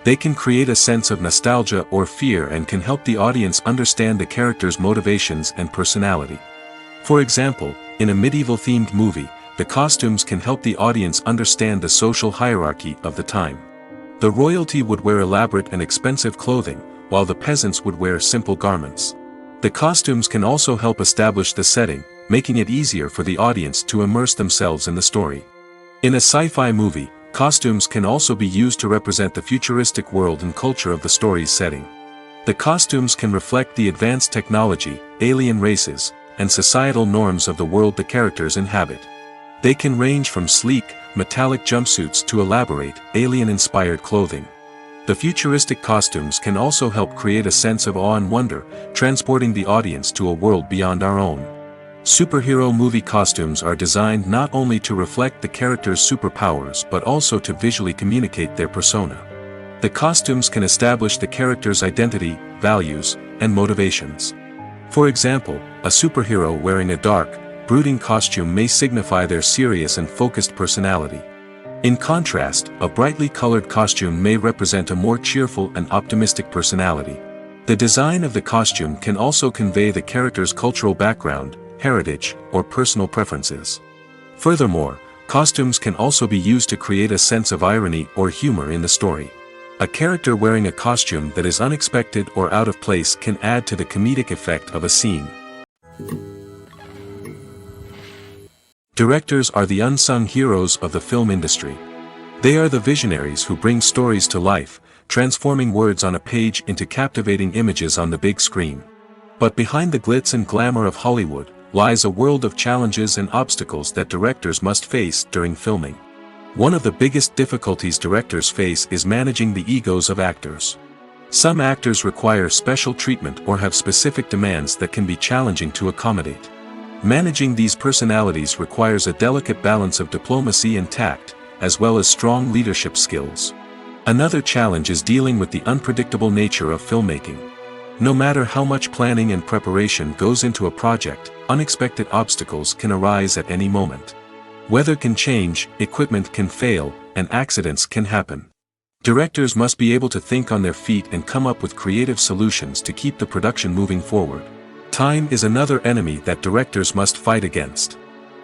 They can create a sense of nostalgia or fear and can help the audience understand the character's motivations and personality. For example, in a medieval-themed movie, the costumes can help the audience understand the social hierarchy of the time. The royalty would wear elaborate and expensive clothing, while the peasants would wear simple garments. The costumes can also help establish the setting, making it easier for the audience to immerse themselves in the story. In a sci-fi movie, costumes can also be used to represent the futuristic world and culture of the story's setting. The costumes can reflect the advanced technology, alien races, and societal norms of the world the characters inhabit. They can range from sleek, metallic jumpsuits to elaborate, alien-inspired clothing. The futuristic costumes can also help create a sense of awe and wonder, transporting the audience to a world beyond our own. Superhero movie costumes are designed not only to reflect the character's superpowers but also to visually communicate their persona. The costumes can establish the character's identity, values, and motivations. For example, a superhero wearing a dark, brooding costume may signify their serious and focused personality. In contrast, a brightly colored costume may represent a more cheerful and optimistic personality. The design of the costume can also convey the character's cultural background, heritage, or personal preferences. Furthermore, costumes can also be used to create a sense of irony or humor in the story. A character wearing a costume that is unexpected or out of place can add to the comedic effect of a scene. Directors are the unsung heroes of the film industry. They are the visionaries who bring stories to life, transforming words on a page into captivating images on the big screen. But behind the glitz and glamour of Hollywood lies a world of challenges and obstacles that directors must face during filming. One of the biggest difficulties directors face is managing the egos of actors. Some actors require special treatment or have specific demands that can be challenging to accommodate. Managing these personalities requires a delicate balance of diplomacy and tact, as well as strong leadership skills. Another challenge is dealing with the unpredictable nature of filmmaking. No matter how much planning and preparation goes into a project, unexpected obstacles can arise at any moment. Weather can change, equipment can fail, and accidents can happen. Directors must be able to think on their feet and come up with creative solutions to keep the production moving forward. Time is another enemy that directors must fight against.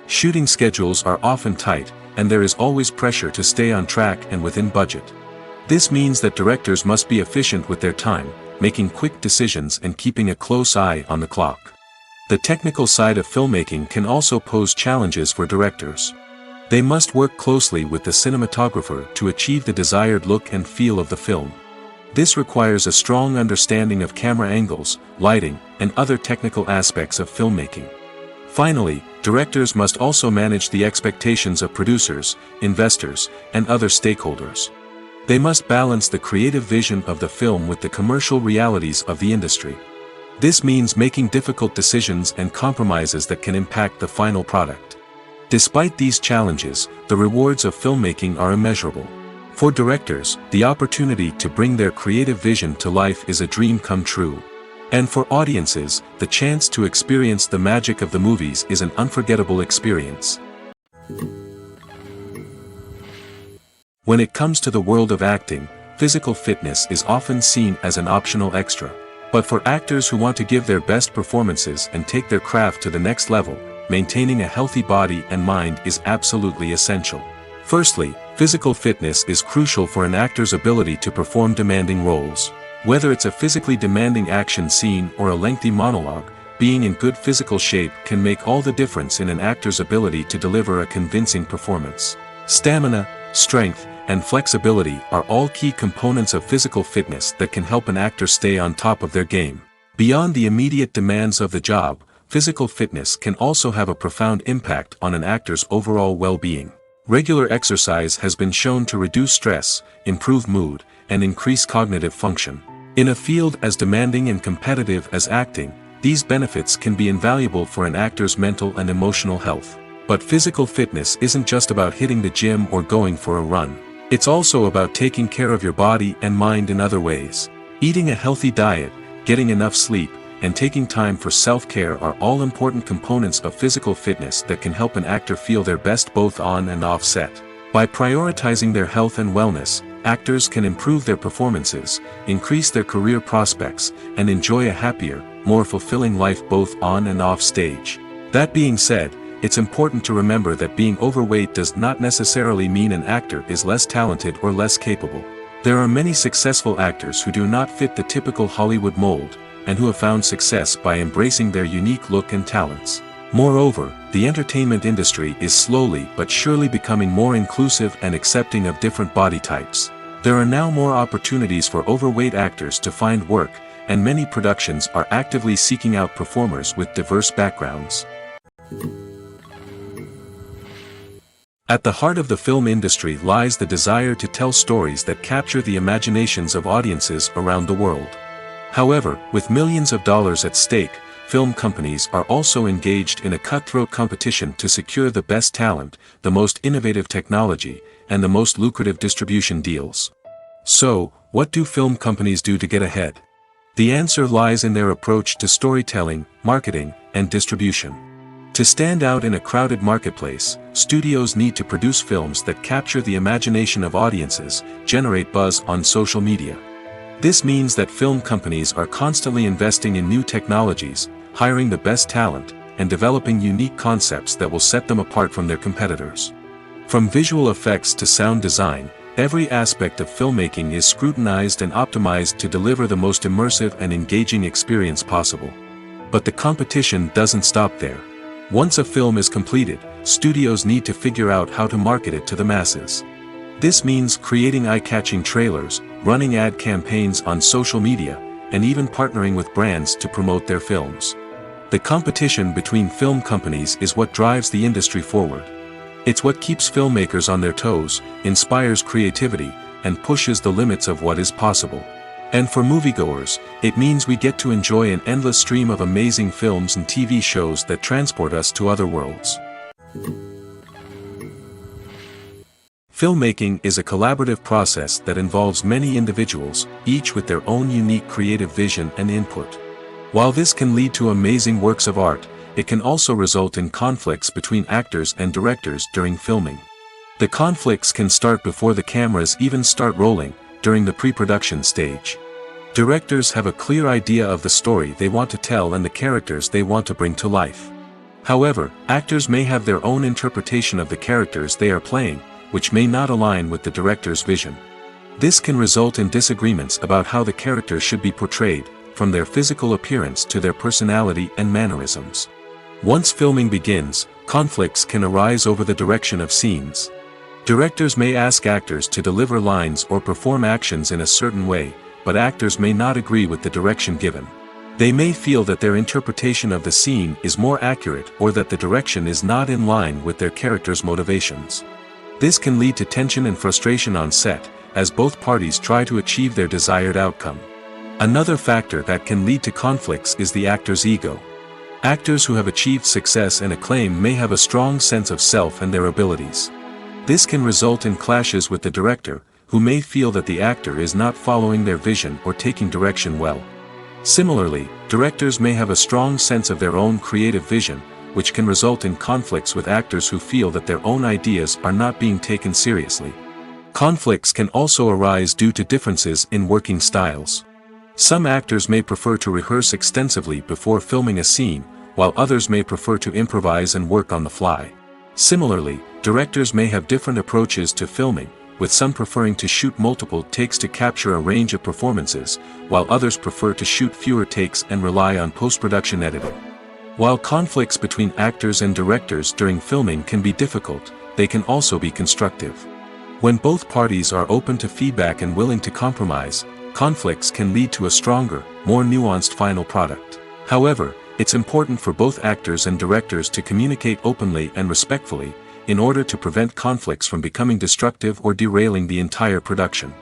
Shooting schedules are often tight, and there is always pressure to stay on track and within budget. This means that directors must be efficient with their time, making quick decisions and keeping a close eye on the clock. The technical side of filmmaking can also pose challenges for directors. They must work closely with the cinematographer to achieve the desired look and feel of the film. This requires a strong understanding of camera angles, lighting, and other technical aspects of filmmaking. Finally, directors must also manage the expectations of producers, investors, and other stakeholders. They must balance the creative vision of the film with the commercial realities of the industry. This means making difficult decisions and compromises that can impact the final product. Despite these challenges, the rewards of filmmaking are immeasurable. For directors, the opportunity to bring their creative vision to life is a dream come true. And for audiences, the chance to experience the magic of the movies is an unforgettable experience. When it comes to the world of acting, physical fitness is often seen as an optional extra. But for actors who want to give their best performances and take their craft to the next level, maintaining a healthy body and mind is absolutely essential. Firstly, physical fitness is crucial for an actor's ability to perform demanding roles. Whether it's a physically demanding action scene or a lengthy monologue, being in good physical shape can make all the difference in an actor's ability to deliver a convincing performance. Stamina, strength, and flexibility are all key components of physical fitness that can help an actor stay on top of their game. Beyond the immediate demands of the job, physical fitness can also have a profound impact on an actor's overall well-being. Regular exercise has been shown to reduce stress, improve mood, and increase cognitive function. In a field as demanding and competitive as acting, these benefits can be invaluable for an actor's mental and emotional health. But physical fitness isn't just about hitting the gym or going for a run. It's also about taking care of your body and mind in other ways. Eating a healthy diet, getting enough sleep, and taking time for self-care are all important components of physical fitness that can help an actor feel their best both on and off set. By prioritizing their health and wellness, actors can improve their performances, increase their career prospects, and enjoy a happier, more fulfilling life both on and off stage. That being said, it's important to remember that being overweight does not necessarily mean an actor is less talented or less capable. There are many successful actors who do not fit the typical Hollywood mold, and who have found success by embracing their unique look and talents. Moreover, the entertainment industry is slowly but surely becoming more inclusive and accepting of different body types. There are now more opportunities for overweight actors to find work, and many productions are actively seeking out performers with diverse backgrounds. At the heart of the film industry lies the desire to tell stories that capture the imaginations of audiences around the world. However, with millions of dollars at stake, film companies are also engaged in a cutthroat competition to secure the best talent, the most innovative technology, and the most lucrative distribution deals. So, what do film companies do to get ahead? The answer lies in their approach to storytelling, marketing, and distribution. To stand out in a crowded marketplace, studios need to produce films that capture the imagination of audiences, generate buzz on social media. This means that film companies are constantly investing in new technologies, hiring the best talent, and developing unique concepts that will set them apart from their competitors. From visual effects to sound design, every aspect of filmmaking is scrutinized and optimized to deliver the most immersive and engaging experience possible. But the competition doesn't stop there. Once a film is completed, studios need to figure out how to market it to the masses. This means creating eye-catching trailers, running ad campaigns on social media, and even partnering with brands to promote their films. The competition between film companies is what drives the industry forward. It's what keeps filmmakers on their toes, inspires creativity, and pushes the limits of what is possible. And for moviegoers, it means we get to enjoy an endless stream of amazing films and TV shows that transport us to other worlds. Filmmaking is a collaborative process that involves many individuals, each with their own unique creative vision and input. While this can lead to amazing works of art, it can also result in conflicts between actors and directors during filming. The conflicts can start before the cameras even start rolling, during the pre-production stage. Directors have a clear idea of the story they want to tell and the characters they want to bring to life. However, actors may have their own interpretation of the characters they are playing, which may not align with the director's vision. This can result in disagreements about how the characters should be portrayed, from their physical appearance to their personality and mannerisms. Once filming begins, conflicts can arise over the direction of scenes. Directors may ask actors to deliver lines or perform actions in a certain way, but actors may not agree with the direction given. They may feel that their interpretation of the scene is more accurate or that the direction is not in line with their character's motivations. This can lead to tension and frustration on set, as both parties try to achieve their desired outcome. Another factor that can lead to conflicts is the actor's ego. Actors who have achieved success and acclaim may have a strong sense of self and their abilities. This can result in clashes with the director, who may feel that the actor is not following their vision or taking direction well. Similarly, directors may have a strong sense of their own creative vision, which can result in conflicts with actors who feel that their own ideas are not being taken seriously. Conflicts can also arise due to differences in working styles. Some actors may prefer to rehearse extensively before filming a scene, while others may prefer to improvise and work on the fly. Similarly, directors may have different approaches to filming, with some preferring to shoot multiple takes to capture a range of performances, while others prefer to shoot fewer takes and rely on post-production editing. While conflicts between actors and directors during filming can be difficult, they can also be constructive. When both parties are open to feedback and willing to compromise, conflicts can lead to a stronger, more nuanced final product. However, it's important for both actors and directors to communicate openly and respectfully, in order to prevent conflicts from becoming destructive or derailing the entire production.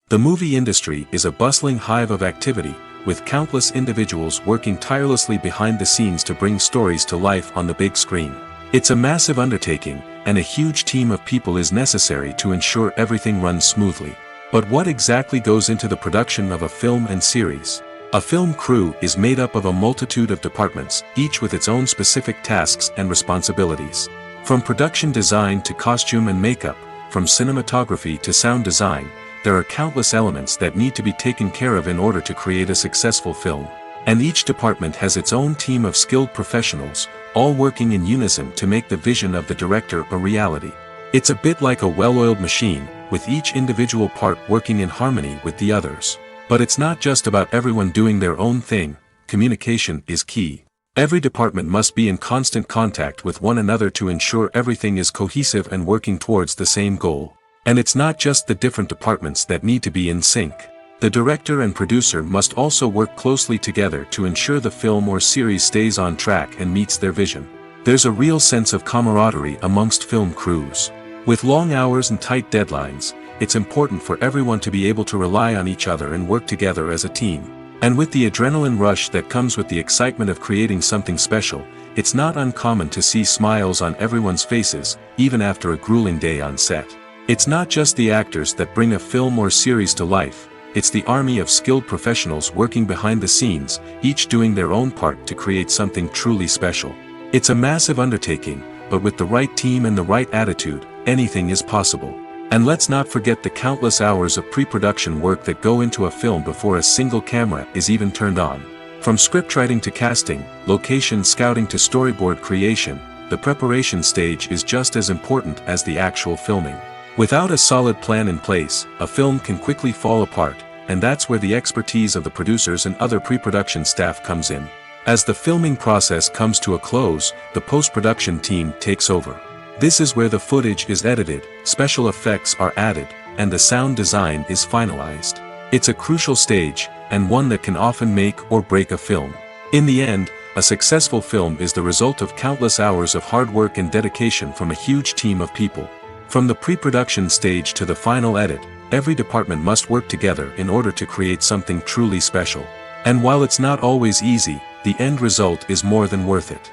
The movie industry is a bustling hive of activity, with countless individuals working tirelessly behind the scenes to bring stories to life on the big screen. It's a massive undertaking, and a huge team of people is necessary to ensure everything runs smoothly. But what exactly goes into the production of a film and series? A film crew is made up of a multitude of departments, each with its own specific tasks and responsibilities. From production design to costume and makeup, from cinematography to sound design, there are countless elements that need to be taken care of in order to create a successful film. And each department has its own team of skilled professionals, all working in unison to make the vision of the director a reality. It's a bit like a well-oiled machine, with each individual part working in harmony with the others. But it's not just about everyone doing their own thing. Communication is key. Every department must be in constant contact with one another to ensure everything is cohesive and working towards the same goal. And it's not just the different departments that need to be in sync. The director and producer must also work closely together to ensure the film or series stays on track and meets their vision. There's a real sense of camaraderie amongst film crews. With long hours and tight deadlines, it's important for everyone to be able to rely on each other and work together as a team. And with the adrenaline rush that comes with the excitement of creating something special, it's not uncommon to see smiles on everyone's faces, even after a grueling day on set. It's not just the actors that bring a film or series to life, it's the army of skilled professionals working behind the scenes, each doing their own part to create something truly special. It's a massive undertaking, but with the right team and the right attitude, anything is possible. And let's not forget the countless hours of pre-production work that go into a film before a single camera is even turned on. From scriptwriting to casting, location scouting to storyboard creation, the preparation stage is just as important as the actual filming. Without a solid plan in place, a film can quickly fall apart, and that's where the expertise of the producers and other pre-production staff comes in. As the filming process comes to a close, the post-production team takes over. This is where the footage is edited, special effects are added, and the sound design is finalized. It's a crucial stage, and one that can often make or break a film. In the end, a successful film is the result of countless hours of hard work and dedication from a huge team of people. From the pre-production stage to the final edit, every department must work together in order to create something truly special. And while it's not always easy, the end result is more than worth it.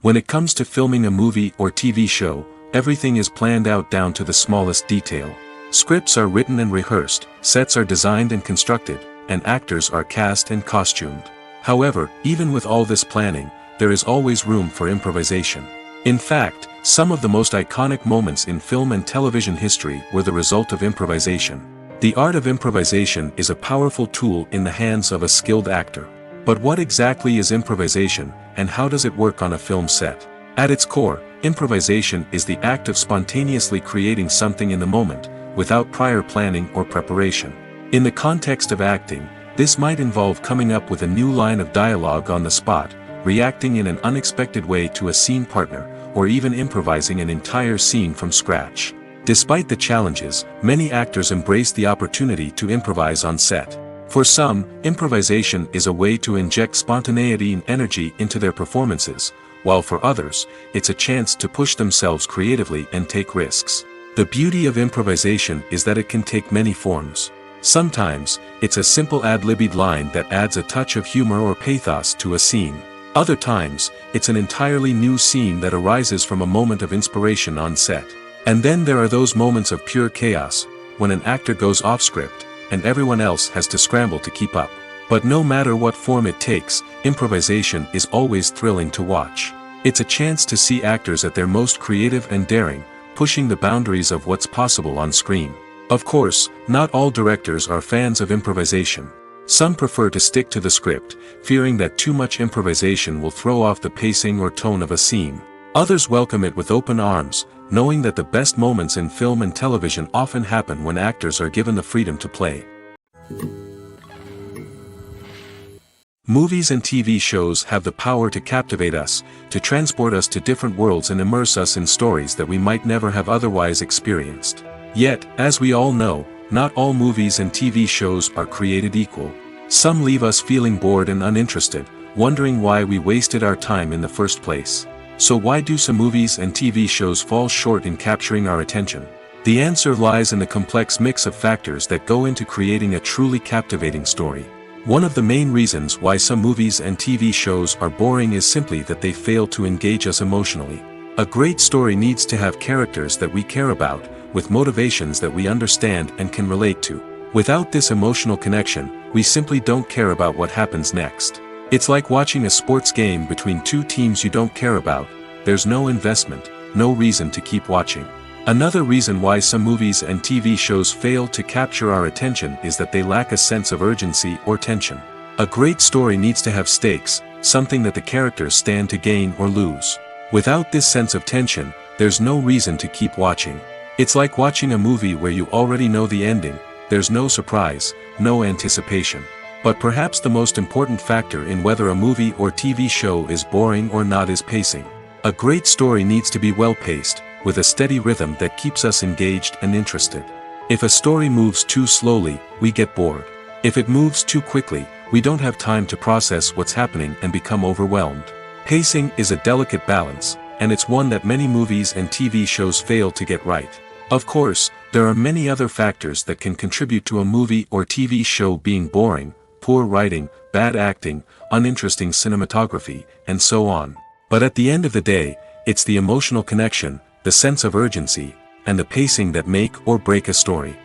When it comes to filming a movie or TV show, everything is planned out down to the smallest detail. Scripts are written and rehearsed, sets are designed and constructed, and actors are cast and costumed. However, even with all this planning, there is always room for improvisation. In fact, some of the most iconic moments in film and television history were the result of improvisation. The art of improvisation is a powerful tool in the hands of a skilled actor. But what exactly is improvisation, and how does it work on a film set? At its core, improvisation is the act of spontaneously creating something in the moment, without prior planning or preparation. In the context of acting, this might involve coming up with a new line of dialogue on the spot, reacting in an unexpected way to a scene partner, or even improvising an entire scene from scratch. Despite the challenges, many actors embrace the opportunity to improvise on set. For some, improvisation is a way to inject spontaneity and energy into their performances, while for others, it's a chance to push themselves creatively and take risks. The beauty of improvisation is that it can take many forms. Sometimes, it's a simple ad-libbed line that adds a touch of humor or pathos to a scene. Other times, it's an entirely new scene that arises from a moment of inspiration on set. And then there are those moments of pure chaos, when an actor goes off script, and everyone else has to scramble to keep up. But no matter what form it takes, improvisation is always thrilling to watch. It's a chance to see actors at their most creative and daring, pushing the boundaries of what's possible on screen. Of course, not all directors are fans of improvisation. Some prefer to stick to the script, fearing that too much improvisation will throw off the pacing or tone of a scene. Others welcome it with open arms, knowing that the best moments in film and television often happen when actors are given the freedom to play. Movies and TV shows have the power to captivate us, to transport us to different worlds and immerse us in stories that we might never have otherwise experienced. Yet, as we all know, not all movies and TV shows are created equal. Some leave us feeling bored and uninterested, wondering why we wasted our time in the first place. So why do some movies and TV shows fall short in capturing our attention? The answer lies in the complex mix of factors that go into creating a truly captivating story. One of the main reasons why some movies and TV shows are boring is simply that they fail to engage us emotionally. A great story needs to have characters that we care about, with motivations that we understand and can relate to. Without this emotional connection, we simply don't care about what happens next. It's like watching a sports game between two teams you don't care about. There's no investment, no reason to keep watching. Another reason why some movies and TV shows fail to capture our attention is that they lack a sense of urgency or tension. A great story needs to have stakes, something that the characters stand to gain or lose. Without this sense of tension, there's no reason to keep watching. It's like watching a movie where you already know the ending, there's no surprise, no anticipation. But perhaps the most important factor in whether a movie or TV show is boring or not is pacing. A great story needs to be well-paced, with a steady rhythm that keeps us engaged and interested. If a story moves too slowly, we get bored. If it moves too quickly, we don't have time to process what's happening and become overwhelmed. Pacing is a delicate balance, and it's one that many movies and TV shows fail to get right. Of course, there are many other factors that can contribute to a movie or TV show being boring: poor writing, bad acting, uninteresting cinematography, and so on. But at the end of the day, it's the emotional connection, the sense of urgency, and the pacing that make or break a story.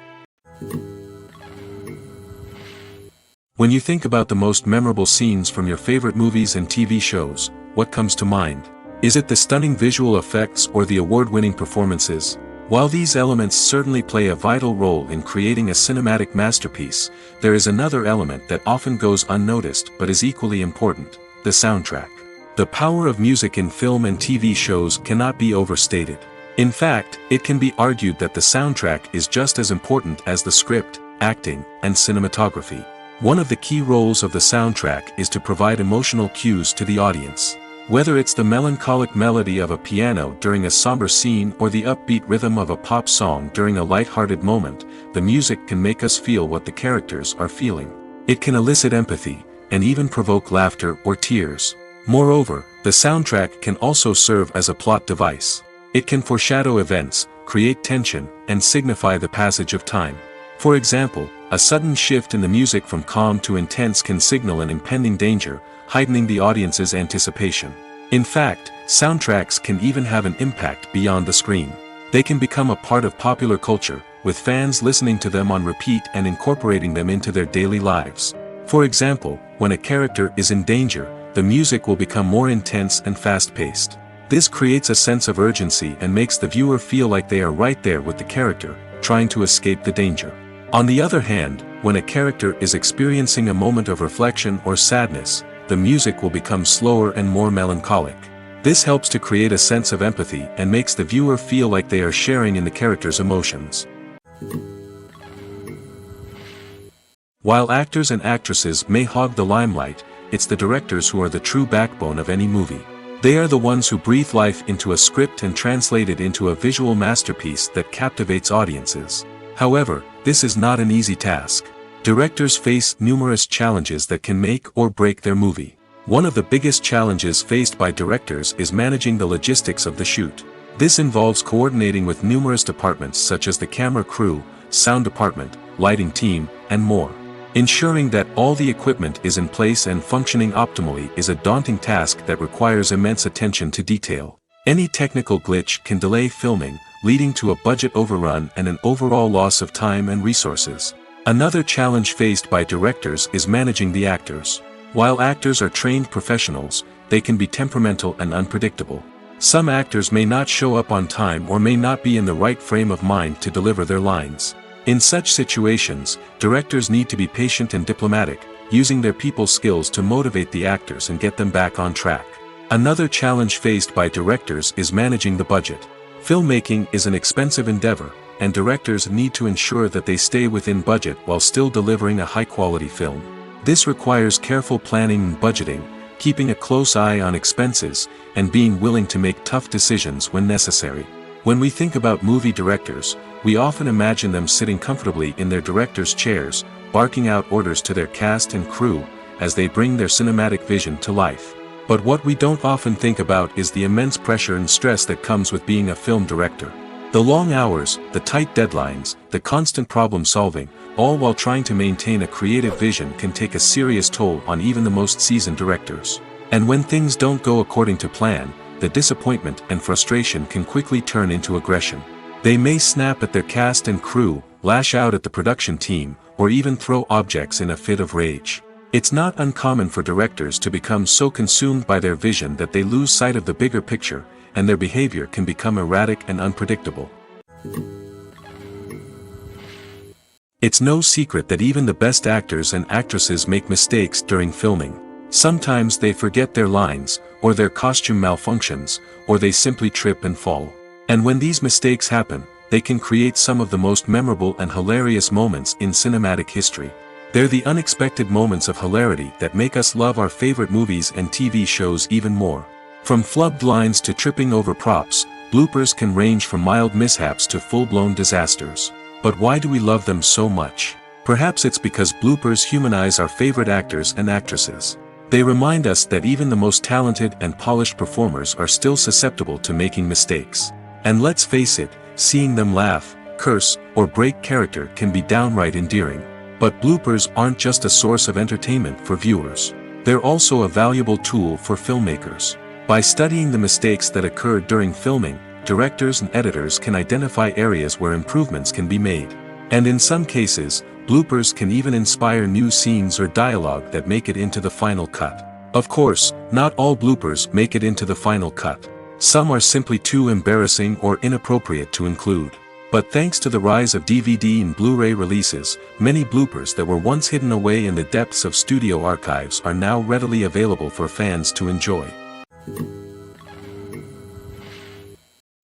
When you think about the most memorable scenes from your favorite movies and TV shows, what comes to mind? Is it the stunning visual effects or the award-winning performances? While these elements certainly play a vital role in creating a cinematic masterpiece, there is another element that often goes unnoticed but is equally important: the soundtrack. The power of music in film and TV shows cannot be overstated. In fact, it can be argued that the soundtrack is just as important as the script, acting, and cinematography. One of the key roles of the soundtrack is to provide emotional cues to the audience. Whether it's the melancholic melody of a piano during a somber scene or the upbeat rhythm of a pop song during a light-hearted moment, the music can make us feel what the characters are feeling. It can elicit empathy, and even provoke laughter or tears. Moreover, the soundtrack can also serve as a plot device. It can foreshadow events, create tension, and signify the passage of time. For example, a sudden shift in the music from calm to intense can signal an impending danger, heightening the audience's anticipation. In fact, soundtracks can even have an impact beyond the screen. They can become a part of popular culture, with fans listening to them on repeat and incorporating them into their daily lives. For example, when a character is in danger, the music will become more intense and fast-paced. This creates a sense of urgency and makes the viewer feel like they are right there with the character, trying to escape the danger. On the other hand, when a character is experiencing a moment of reflection or sadness, the music will become slower and more melancholic. This helps to create a sense of empathy and makes the viewer feel like they are sharing in the character's emotions. While actors and actresses may hog the limelight, it's the directors who are the true backbone of any movie. They are the ones who breathe life into a script and translate it into a visual masterpiece that captivates audiences. However, this is not an easy task. Directors face numerous challenges that can make or break their movie. One of the biggest challenges faced by directors is managing the logistics of the shoot. This involves coordinating with numerous departments such as the camera crew, sound department, lighting team, and more. Ensuring that all the equipment is in place and functioning optimally is a daunting task that requires immense attention to detail. Any technical glitch can delay filming, leading to a budget overrun and an overall loss of time and resources. Another challenge faced by directors is managing the actors. While actors are trained professionals, they can be temperamental and unpredictable. Some actors may not show up on time or may not be in the right frame of mind to deliver their lines. In such situations, directors need to be patient and diplomatic, using their people skills to motivate the actors and get them back on track. Another challenge faced by directors is managing the budget. Filmmaking is an expensive endeavor, and directors need to ensure that they stay within budget while still delivering a high-quality film. This requires careful planning and budgeting, keeping a close eye on expenses, and being willing to make tough decisions when necessary. When we think about movie directors, we often imagine them sitting comfortably in their director's chairs, barking out orders to their cast and crew, as they bring their cinematic vision to life. But what we don't often think about is the immense pressure and stress that comes with being a film director. The long hours, the tight deadlines, the constant problem solving, all while trying to maintain a creative vision can take a serious toll on even the most seasoned directors. And when things don't go according to plan, the disappointment and frustration can quickly turn into aggression. They may snap at their cast and crew, lash out at the production team, or even throw objects in a fit of rage. It's not uncommon for directors to become so consumed by their vision that they lose sight of the bigger picture, and their behavior can become erratic and unpredictable. It's no secret that even the best actors and actresses make mistakes during filming. Sometimes they forget their lines, or their costume malfunctions, or they simply trip and fall. And when these mistakes happen, they can create some of the most memorable and hilarious moments in cinematic history. They're the unexpected moments of hilarity that make us love our favorite movies and TV shows even more. From flubbed lines to tripping over props, bloopers can range from mild mishaps to full-blown disasters. But why do we love them so much? Perhaps it's because bloopers humanize our favorite actors and actresses. They remind us that even the most talented and polished performers are still susceptible to making mistakes. And let's face it, Seeing them laugh, curse, or break character can be downright endearing. But bloopers aren't just a source of entertainment for viewers. They're also a valuable tool for filmmakers. By studying the mistakes that occurred during filming, directors and editors can identify areas where improvements can be made. And in some cases, bloopers can even inspire new scenes or dialogue that make it into the final cut. Of course, not all bloopers make it into the final cut. Some are simply too embarrassing or inappropriate to include. But thanks to the rise of DVD and Blu-ray releases, many bloopers that were once hidden away in the depths of studio archives are now readily available for fans to enjoy.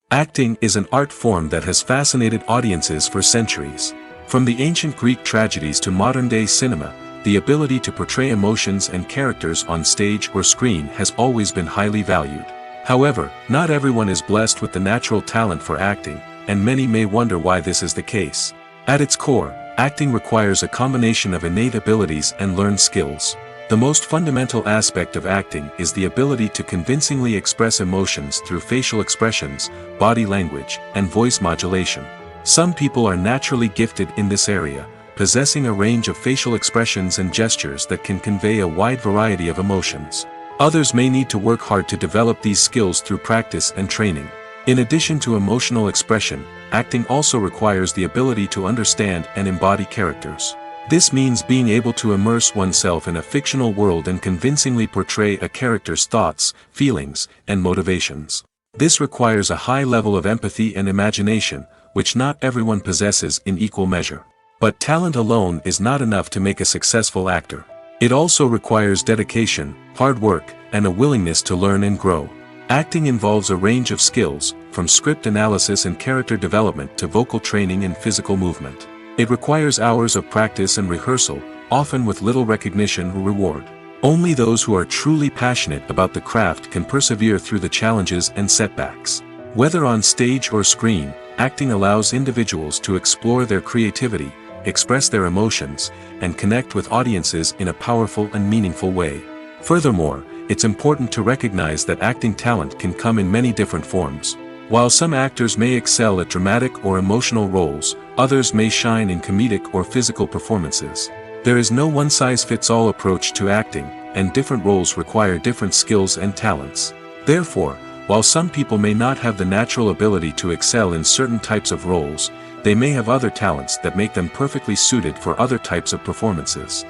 Acting is an art form that has fascinated audiences for centuries. From the ancient Greek tragedies to modern-day cinema, the ability to portray emotions and characters on stage or screen has always been highly valued. However, not everyone is blessed with the natural talent for acting, and many may wonder why this is the case. At its core, acting requires a combination of innate abilities and learned skills. The most fundamental aspect of acting is the ability to convincingly express emotions through facial expressions, body language, and voice modulation. Some people are naturally gifted in this area, possessing a range of facial expressions and gestures that can convey a wide variety of emotions. Others may need to work hard to develop these skills through practice and training. In addition to emotional expression, acting also requires the ability to understand and embody characters. This means being able to immerse oneself in a fictional world and convincingly portray a character's thoughts, feelings, and motivations. This requires a high level of empathy and imagination, which not everyone possesses in equal measure. But talent alone is not enough to make a successful actor. It also requires dedication, hard work, and a willingness to learn and grow. Acting involves a range of skills, from script analysis and character development to vocal training and physical movement. It requires hours of practice and rehearsal, often with little recognition or reward. Only those who are truly passionate about the craft can persevere through the challenges and setbacks. Whether on stage or screen, acting allows individuals to explore their creativity, express their emotions, and connect with audiences in a powerful and meaningful way. Furthermore, it's important to recognize that acting talent can come in many different forms. While some actors may excel at dramatic or emotional roles, others may shine in comedic or physical performances. There is no one-size-fits-all approach to acting, and different roles require different skills and talents. Therefore, while some people may not have the natural ability to excel in certain types of roles, they may have other talents that make them perfectly suited for other types of performances.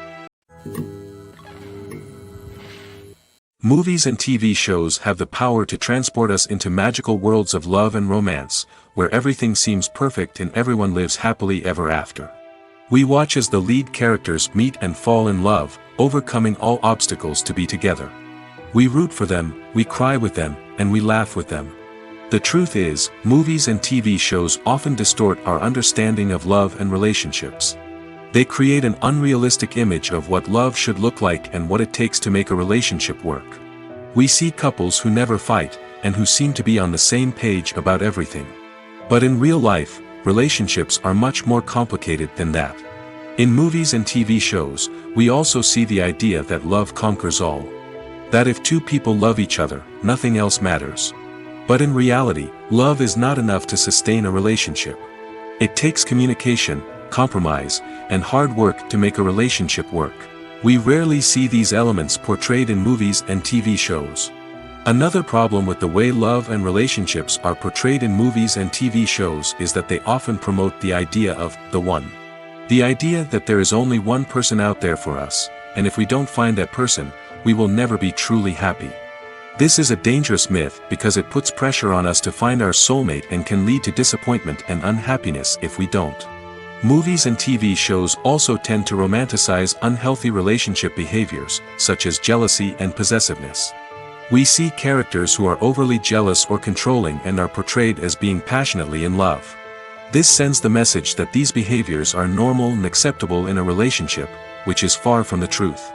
Movies and TV shows have the power to transport us into magical worlds of love and romance, where everything seems perfect and everyone lives happily ever after. We watch as the lead characters meet and fall in love, overcoming all obstacles to be together. We root for them, we cry with them, and we laugh with them. The truth is, movies and TV shows often distort our understanding of love and relationships. They create an unrealistic image of what love should look like and what it takes to make a relationship work. We see couples who never fight, and who seem to be on the same page about everything. But in real life, relationships are much more complicated than that. In movies and TV shows, we also see the idea that love conquers all. That if two people love each other, nothing else matters. But in reality, love is not enough to sustain a relationship. It takes communication, compromise, and hard work to make a relationship work. We rarely see these elements portrayed in movies and TV shows. Another problem with the way love and relationships are portrayed in movies and TV shows is that they often promote the idea of the one. The idea that there is only one person out there for us, and if we don't find that person, we will never be truly happy. This is a dangerous myth because it puts pressure on us to find our soulmate and can lead to disappointment and unhappiness if we don't. Movies and TV shows also tend to romanticize unhealthy relationship behaviors, such as jealousy and possessiveness. We see characters who are overly jealous or controlling and are portrayed as being passionately in love. This sends the message that these behaviors are normal and acceptable in a relationship, which is far from the truth.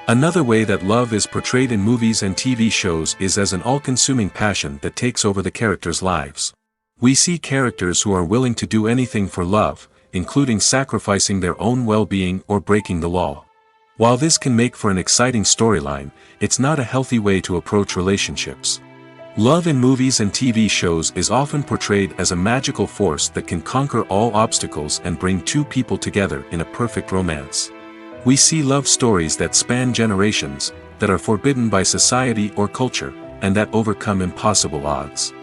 Another way that love is portrayed in movies and TV shows is as an all-consuming passion that takes over the characters' lives. We see characters who are willing to do anything for love, including sacrificing their own well-being or breaking the law. While this can make for an exciting storyline, it's not a healthy way to approach relationships. Love in movies and TV shows is often portrayed as a magical force that can conquer all obstacles and bring two people together in a perfect romance. We see love stories that span generations, that are forbidden by society or culture, and that overcome impossible odds.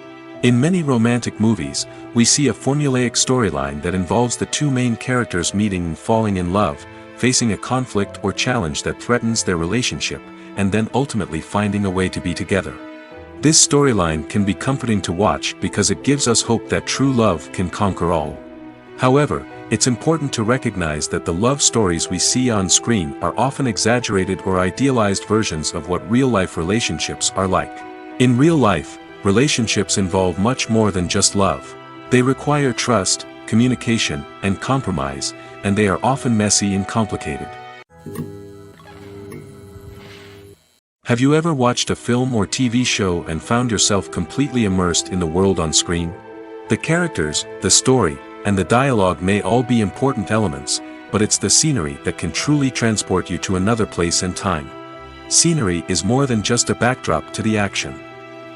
In many romantic movies, we see a formulaic storyline that involves the two main characters meeting and falling in love, facing a conflict or challenge that threatens their relationship, and then ultimately finding a way to be together. This storyline can be comforting to watch because it gives us hope that true love can conquer all. However, it's important to recognize that the love stories we see on screen are often exaggerated or idealized versions of what real-life relationships are like. In real life, relationships involve much more than just love. They require trust, communication, and compromise, and they are often messy and complicated. Have you ever watched a film or TV show and found yourself completely immersed in the world on screen? The characters, the story, and the dialogue may all be important elements, but it's the scenery that can truly transport you to another place and time. Scenery is more than just a backdrop to the action.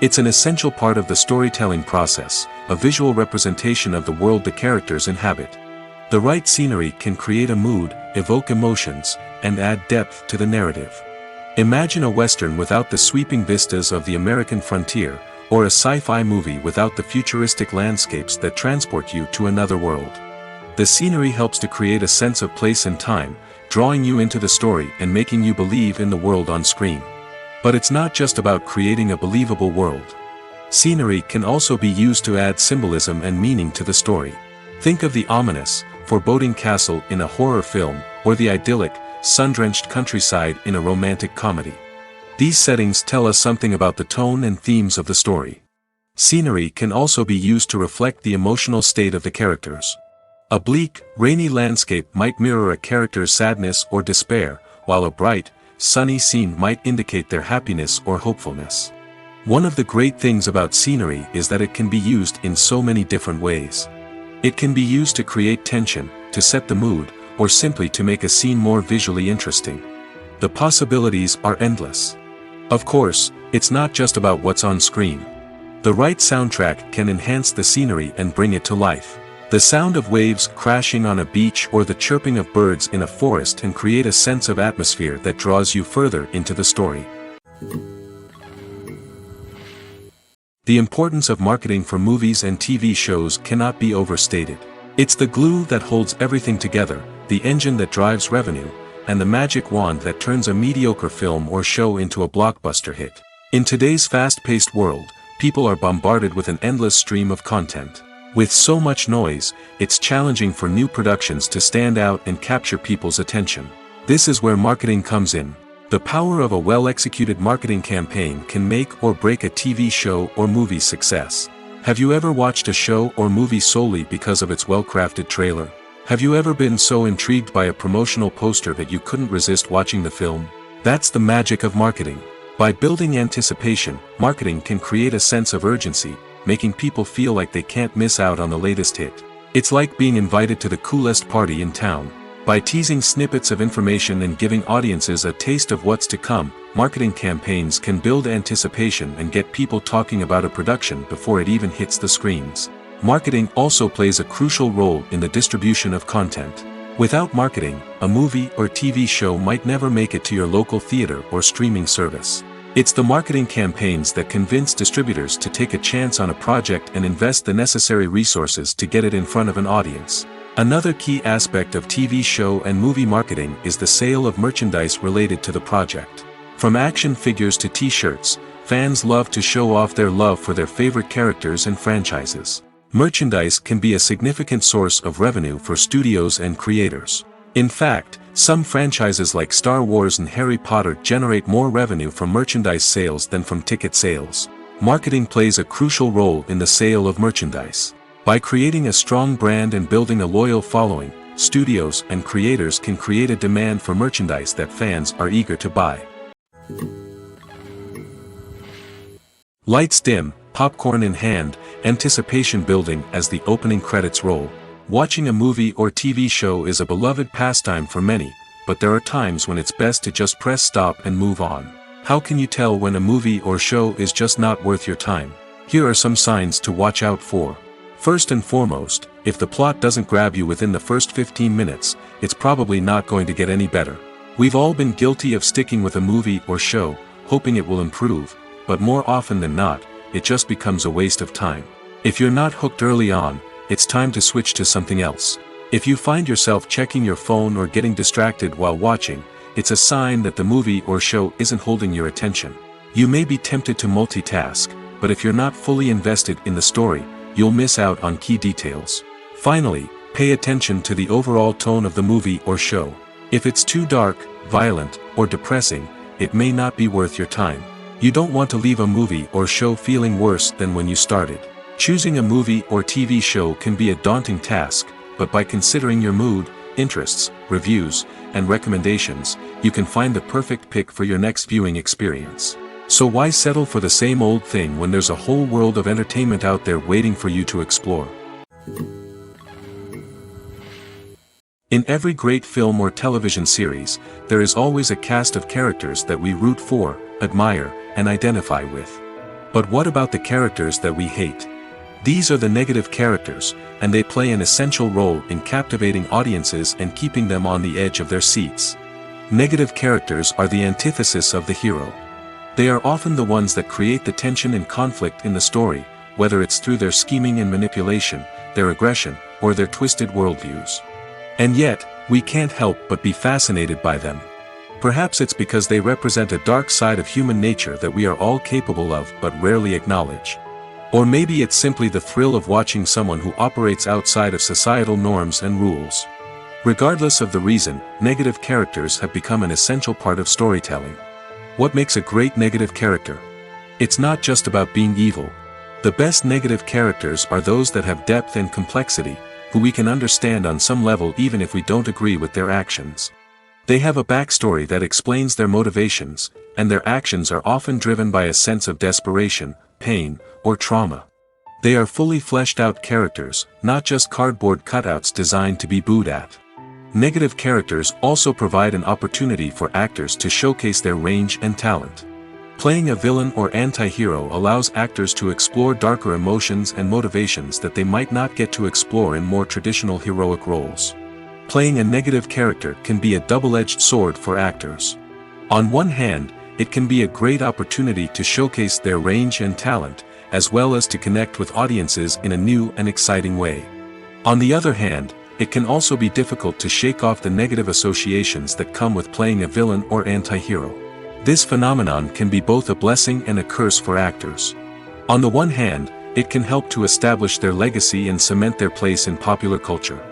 It's an essential part of the storytelling process, a visual representation of the world the characters inhabit. The right scenery can create a mood, evoke emotions, and add depth to the narrative. Imagine a Western without the sweeping vistas of the American frontier, or a sci-fi movie without the futuristic landscapes that transport you to another world. The scenery helps to create a sense of place and time, drawing you into the story and making you believe in the world on screen. But it's not just about creating a believable world. Scenery can also be used to add symbolism and meaning to the story. Think of the ominous, foreboding castle in a horror film, or the idyllic, sun-drenched countryside in a romantic comedy. These settings tell us something about the tone and themes of the story. Scenery can also be used to reflect the emotional state of the characters. A bleak, rainy landscape might mirror a character's sadness or despair, while a bright, sunny scene might indicate their happiness or hopefulness. One of the great things about scenery is that it can be used in so many different ways. It can be used to create tension, to set the mood, or simply to make a scene more visually interesting. The possibilities are endless. Of course, it's not just about what's on screen. The right soundtrack can enhance the scenery and bring it to life. The sound of waves crashing on a beach or the chirping of birds in a forest can create a sense of atmosphere that draws you further into the story. The importance of marketing for movies and TV shows cannot be overstated. It's the glue that holds everything together, the engine that drives revenue, and the magic wand that turns a mediocre film or show into a blockbuster hit. In today's fast-paced world, people are bombarded with an endless stream of content. With so much noise, it's challenging for new productions to stand out and capture people's attention. This is where marketing comes in. The power of a well-executed marketing campaign can make or break a TV show or movie's success. Have you ever watched a show or movie solely because of its well-crafted trailer? Have you ever been so intrigued by a promotional poster that you couldn't resist watching the film? That's the magic of marketing. By building anticipation, marketing can create a sense of urgency, making people feel like they can't miss out on the latest hit. It's like being invited to the coolest party in town. By teasing snippets of information and giving audiences a taste of what's to come, marketing campaigns can build anticipation and get people talking about a production before it even hits the screens. Marketing also plays a crucial role in the distribution of content. Without marketing, a movie or TV show might never make it to your local theater or streaming service. It's the marketing campaigns that convince distributors to take a chance on a project and invest the necessary resources to get it in front of an audience. Another key aspect of TV show and movie marketing is the sale of merchandise related to the project. From action figures to t-shirts, fans love to show off their love for their favorite characters and franchises. Merchandise can be a significant source of revenue for studios and creators. In fact, some franchises like Star Wars and Harry Potter generate more revenue from merchandise sales than from ticket sales. Marketing plays a crucial role in the sale of merchandise. By creating a strong brand and building a loyal following, studios and creators can create a demand for merchandise that fans are eager to buy. Lights dim, popcorn in hand, anticipation building as the opening credits roll. Watching a movie or TV show is a beloved pastime for many, but there are times when it's best to just press stop and move on. How can you tell when a movie or show is just not worth your time? Here are some signs to watch out for. First and foremost, if the plot doesn't grab you within the first 15 minutes, it's probably not going to get any better. We've all been guilty of sticking with a movie or show, hoping it will improve, but more often than not, it just becomes a waste of time. If you're not hooked early on, it's time to switch to something else. If you find yourself checking your phone or getting distracted while watching, it's a sign that the movie or show isn't holding your attention. You may be tempted to multitask, but if you're not fully invested in the story, you'll miss out on key details. Finally, pay attention to the overall tone of the movie or show. If it's too dark, violent, or depressing, it may not be worth your time. You don't want to leave a movie or show feeling worse than when you started. Choosing a movie or TV show can be a daunting task, but by considering your mood, interests, reviews, and recommendations, you can find the perfect pick for your next viewing experience. So why settle for the same old thing when there's a whole world of entertainment out there waiting for you to explore? In every great film or television series, there is always a cast of characters that we root for, admire, and identify with. But what about the characters that we hate? These are the negative characters, and they play an essential role in captivating audiences and keeping them on the edge of their seats. Negative characters are the antithesis of the hero. They are often the ones that create the tension and conflict in the story, whether it's through their scheming and manipulation, their aggression, or their twisted worldviews. And yet, we can't help but be fascinated by them. Perhaps it's because they represent a dark side of human nature that we are all capable of but rarely acknowledge. Or maybe it's simply the thrill of watching someone who operates outside of societal norms and rules. Regardless of the reason, negative characters have become an essential part of storytelling. What makes a great negative character? It's not just about being evil. The best negative characters are those that have depth and complexity, who we can understand on some level even if we don't agree with their actions. They have a backstory that explains their motivations, and their actions are often driven by a sense of desperation, pain, or trauma. They are fully fleshed out characters, not just cardboard cutouts designed to be booed at. Negative characters also provide an opportunity for actors to showcase their range and talent. Playing a villain or anti-hero allows actors to explore darker emotions and motivations that they might not get to explore in more traditional heroic roles. Playing a negative character can be a double-edged sword for actors. On one hand, it can be a great opportunity to showcase their range and talent, as well as to connect with audiences in a new and exciting way. On the other hand, it can also be difficult to shake off the negative associations that come with playing a villain or anti-hero. This phenomenon can be both a blessing and a curse for actors. On the one hand, it can help to establish their legacy and cement their place in popular culture.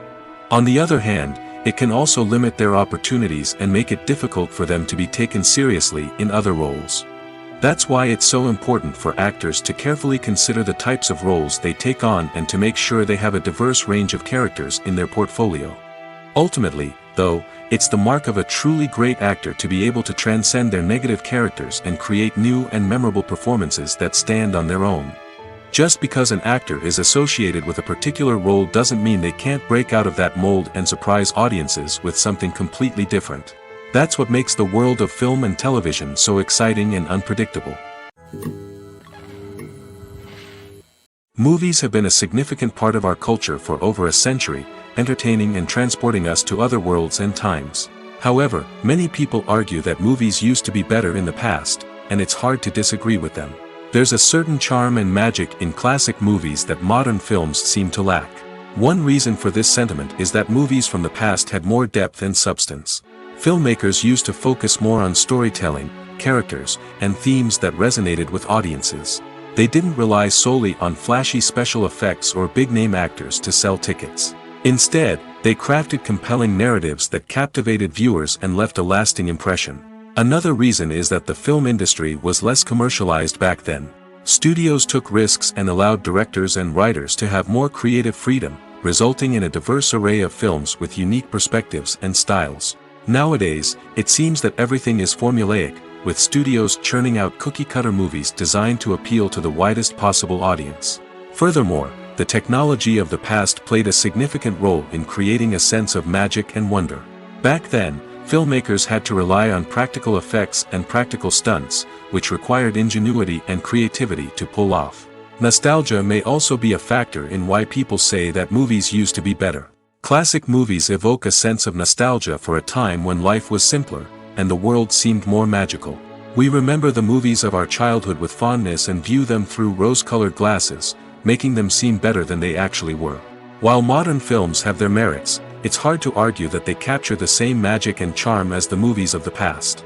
On the other hand, it can also limit their opportunities and make it difficult for them to be taken seriously in other roles. That's why it's so important for actors to carefully consider the types of roles they take on and to make sure they have a diverse range of characters in their portfolio. Ultimately, though, it's the mark of a truly great actor to be able to transcend their negative characters and create new and memorable performances that stand on their own. Just because an actor is associated with a particular role doesn't mean they can't break out of that mold and surprise audiences with something completely different. That's what makes the world of film and television so exciting and unpredictable. Movies have been a significant part of our culture for over a century, entertaining and transporting us to other worlds and times. However, many people argue that movies used to be better in the past, and it's hard to disagree with them. There's a certain charm and magic in classic movies that modern films seem to lack. One reason for this sentiment is that movies from the past had more depth and substance. Filmmakers used to focus more on storytelling, characters, and themes that resonated with audiences. They didn't rely solely on flashy special effects or big-name actors to sell tickets. Instead, they crafted compelling narratives that captivated viewers and left a lasting impression. Another reason is that the film industry was less commercialized back then. Studios took risks and allowed directors and writers to have more creative freedom, resulting in a diverse array of films with unique perspectives and styles. Nowadays, it seems that everything is formulaic, with studios churning out cookie-cutter movies designed to appeal to the widest possible audience. Furthermore, the technology of the past played a significant role in creating a sense of magic and wonder. Back then, filmmakers had to rely on practical effects and practical stunts, which required ingenuity and creativity to pull off. Nostalgia may also be a factor in why people say that movies used to be better. Classic movies evoke a sense of nostalgia for a time when life was simpler, and the world seemed more magical. We remember the movies of our childhood with fondness and view them through rose-colored glasses, making them seem better than they actually were. While modern films have their merits, it's hard to argue that they capture the same magic and charm as the movies of the past.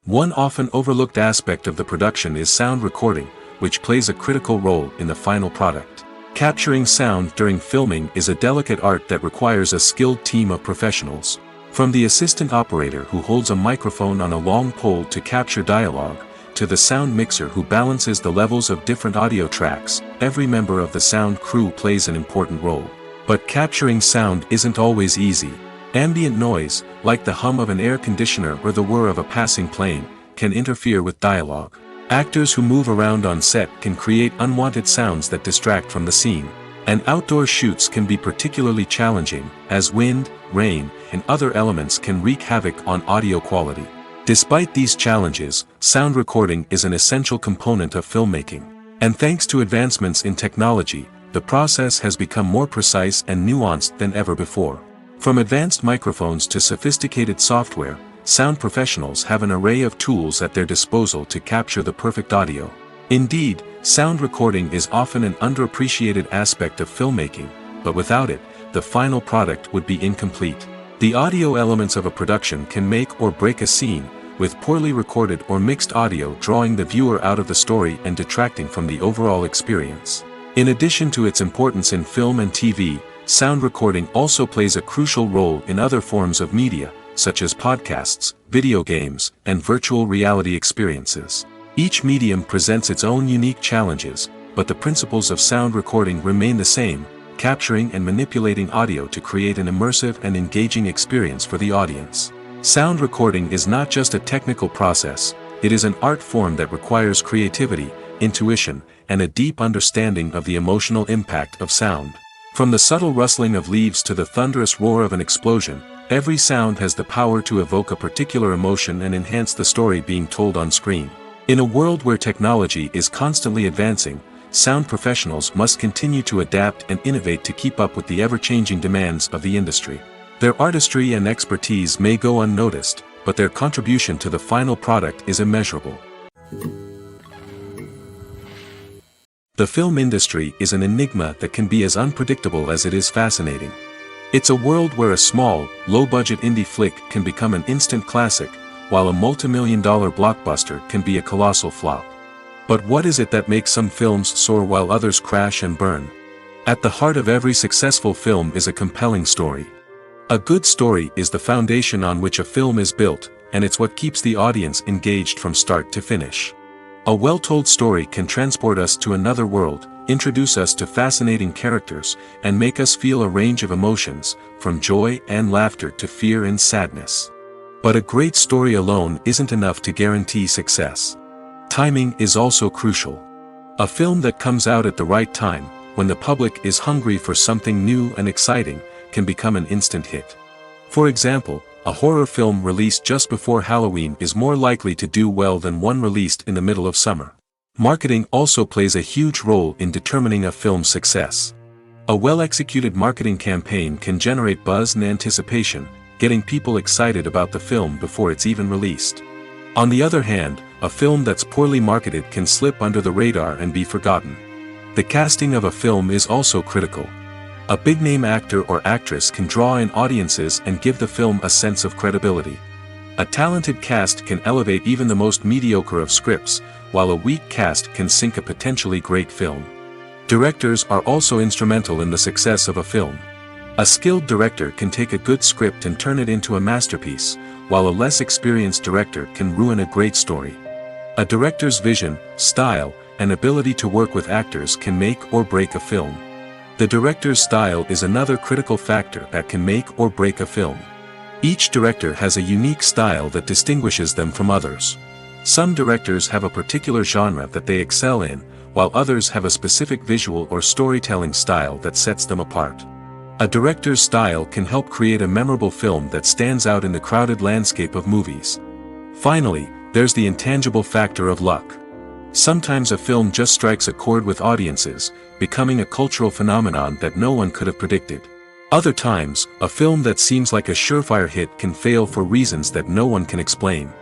One often overlooked aspect of the production is sound recording, which plays a critical role in the final product. Capturing sound during filming is a delicate art that requires a skilled team of professionals. From the assistant operator who holds a microphone on a long pole to capture dialogue, to the sound mixer who balances the levels of different audio tracks, every member of the sound crew plays an important role. But capturing sound isn't always easy. Ambient noise, like the hum of an air conditioner or the whir of a passing plane, can interfere with dialogue. Actors who move around on set can create unwanted sounds that distract from the scene. And outdoor shoots can be particularly challenging, as wind, rain, and other elements can wreak havoc on audio quality. Despite these challenges, sound recording is an essential component of filmmaking. And thanks to advancements in technology, the process has become more precise and nuanced than ever before. From advanced microphones to sophisticated software, sound professionals have an array of tools at their disposal to capture the perfect audio. Indeed, sound recording is often an underappreciated aspect of filmmaking, but without it, the final product would be incomplete. The audio elements of a production can make or break a scene, with poorly recorded or mixed audio drawing the viewer out of the story and detracting from the overall experience. In addition to its importance in film and TV, sound recording also plays a crucial role in other forms of media, such as podcasts, video games, and virtual reality experiences. Each medium presents its own unique challenges, but the principles of sound recording remain the same, capturing and manipulating audio to create an immersive and engaging experience for the audience. Sound recording is not just a technical process, it is an art form that requires creativity, intuition, and a deep understanding of the emotional impact of sound. From the subtle rustling of leaves to the thunderous roar of an explosion, every sound has the power to evoke a particular emotion and enhance the story being told on screen. In a world where technology is constantly advancing, sound professionals must continue to adapt and innovate to keep up with the ever-changing demands of the industry. Their artistry and expertise may go unnoticed, but their contribution to the final product is immeasurable. The film industry is an enigma that can be as unpredictable as it is fascinating. It's a world where a small, low-budget indie flick can become an instant classic, while a multi-million-dollar blockbuster can be a colossal flop. But what is it that makes some films soar while others crash and burn? At the heart of every successful film is a compelling story. A good story is the foundation on which a film is built, and it's what keeps the audience engaged from start to finish. A well-told story can transport us to another world, introduce us to fascinating characters, and make us feel a range of emotions, from joy and laughter to fear and sadness. But a great story alone isn't enough to guarantee success. Timing is also crucial. A film that comes out at the right time, when the public is hungry for something new and exciting, can become an instant hit. For example, a horror film released just before Halloween is more likely to do well than one released in the middle of summer. Marketing also plays a huge role in determining a film's success. A well-executed marketing campaign can generate buzz and anticipation, getting people excited about the film before it's even released. On the other hand, a film that's poorly marketed can slip under the radar and be forgotten. The casting of a film is also critical. A big-name actor or actress can draw in audiences and give the film a sense of credibility. A talented cast can elevate even the most mediocre of scripts, while a weak cast can sink a potentially great film. Directors are also instrumental in the success of a film. A skilled director can take a good script and turn it into a masterpiece, while a less experienced director can ruin a great story. A director's vision, style, and ability to work with actors can make or break a film. The director's style is another critical factor that can make or break a film. Each director has a unique style that distinguishes them from others. Some directors have a particular genre that they excel in, while others have a specific visual or storytelling style that sets them apart. A director's style can help create a memorable film that stands out in the crowded landscape of movies. Finally, there's the intangible factor of luck. Sometimes a film just strikes a chord with audiences, becoming a cultural phenomenon that no one could have predicted. Other times, a film that seems like a surefire hit can fail for reasons that no one can explain.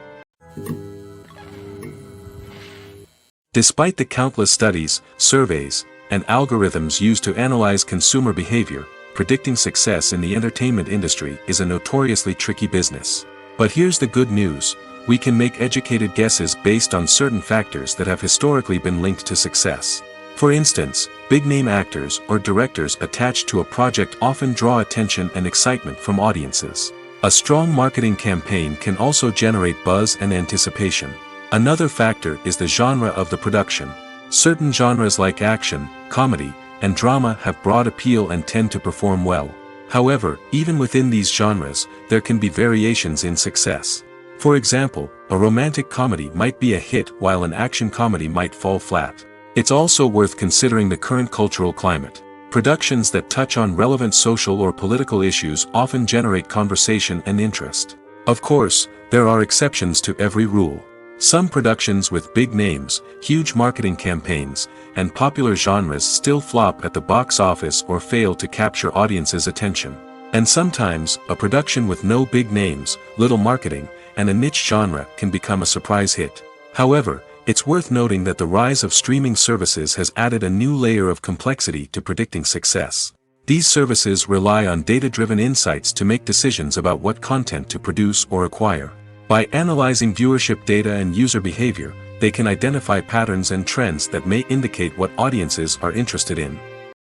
Despite the countless studies, surveys, and algorithms used to analyze consumer behavior, predicting success in the entertainment industry is a notoriously tricky business. But here's the good news: we can make educated guesses based on certain factors that have historically been linked to success. For instance, big-name actors or directors attached to a project often draw attention and excitement from audiences. A strong marketing campaign can also generate buzz and anticipation. Another factor is the genre of the production. Certain genres like action, comedy, and drama have broad appeal and tend to perform well. However, even within these genres, there can be variations in success. For example, a romantic comedy might be a hit while an action comedy might fall flat. It's also worth considering the current cultural climate. Productions that touch on relevant social or political issues often generate conversation and interest. Of course, there are exceptions to every rule. Some productions with big names, huge marketing campaigns, and popular genres still flop at the box office or fail to capture audiences' attention. And sometimes, a production with no big names, little marketing, and a niche genre can become a surprise hit. However, it's worth noting that the rise of streaming services has added a new layer of complexity to predicting success. These services rely on data-driven insights to make decisions about what content to produce or acquire. By analyzing viewership data and user behavior, they can identify patterns and trends that may indicate what audiences are interested in.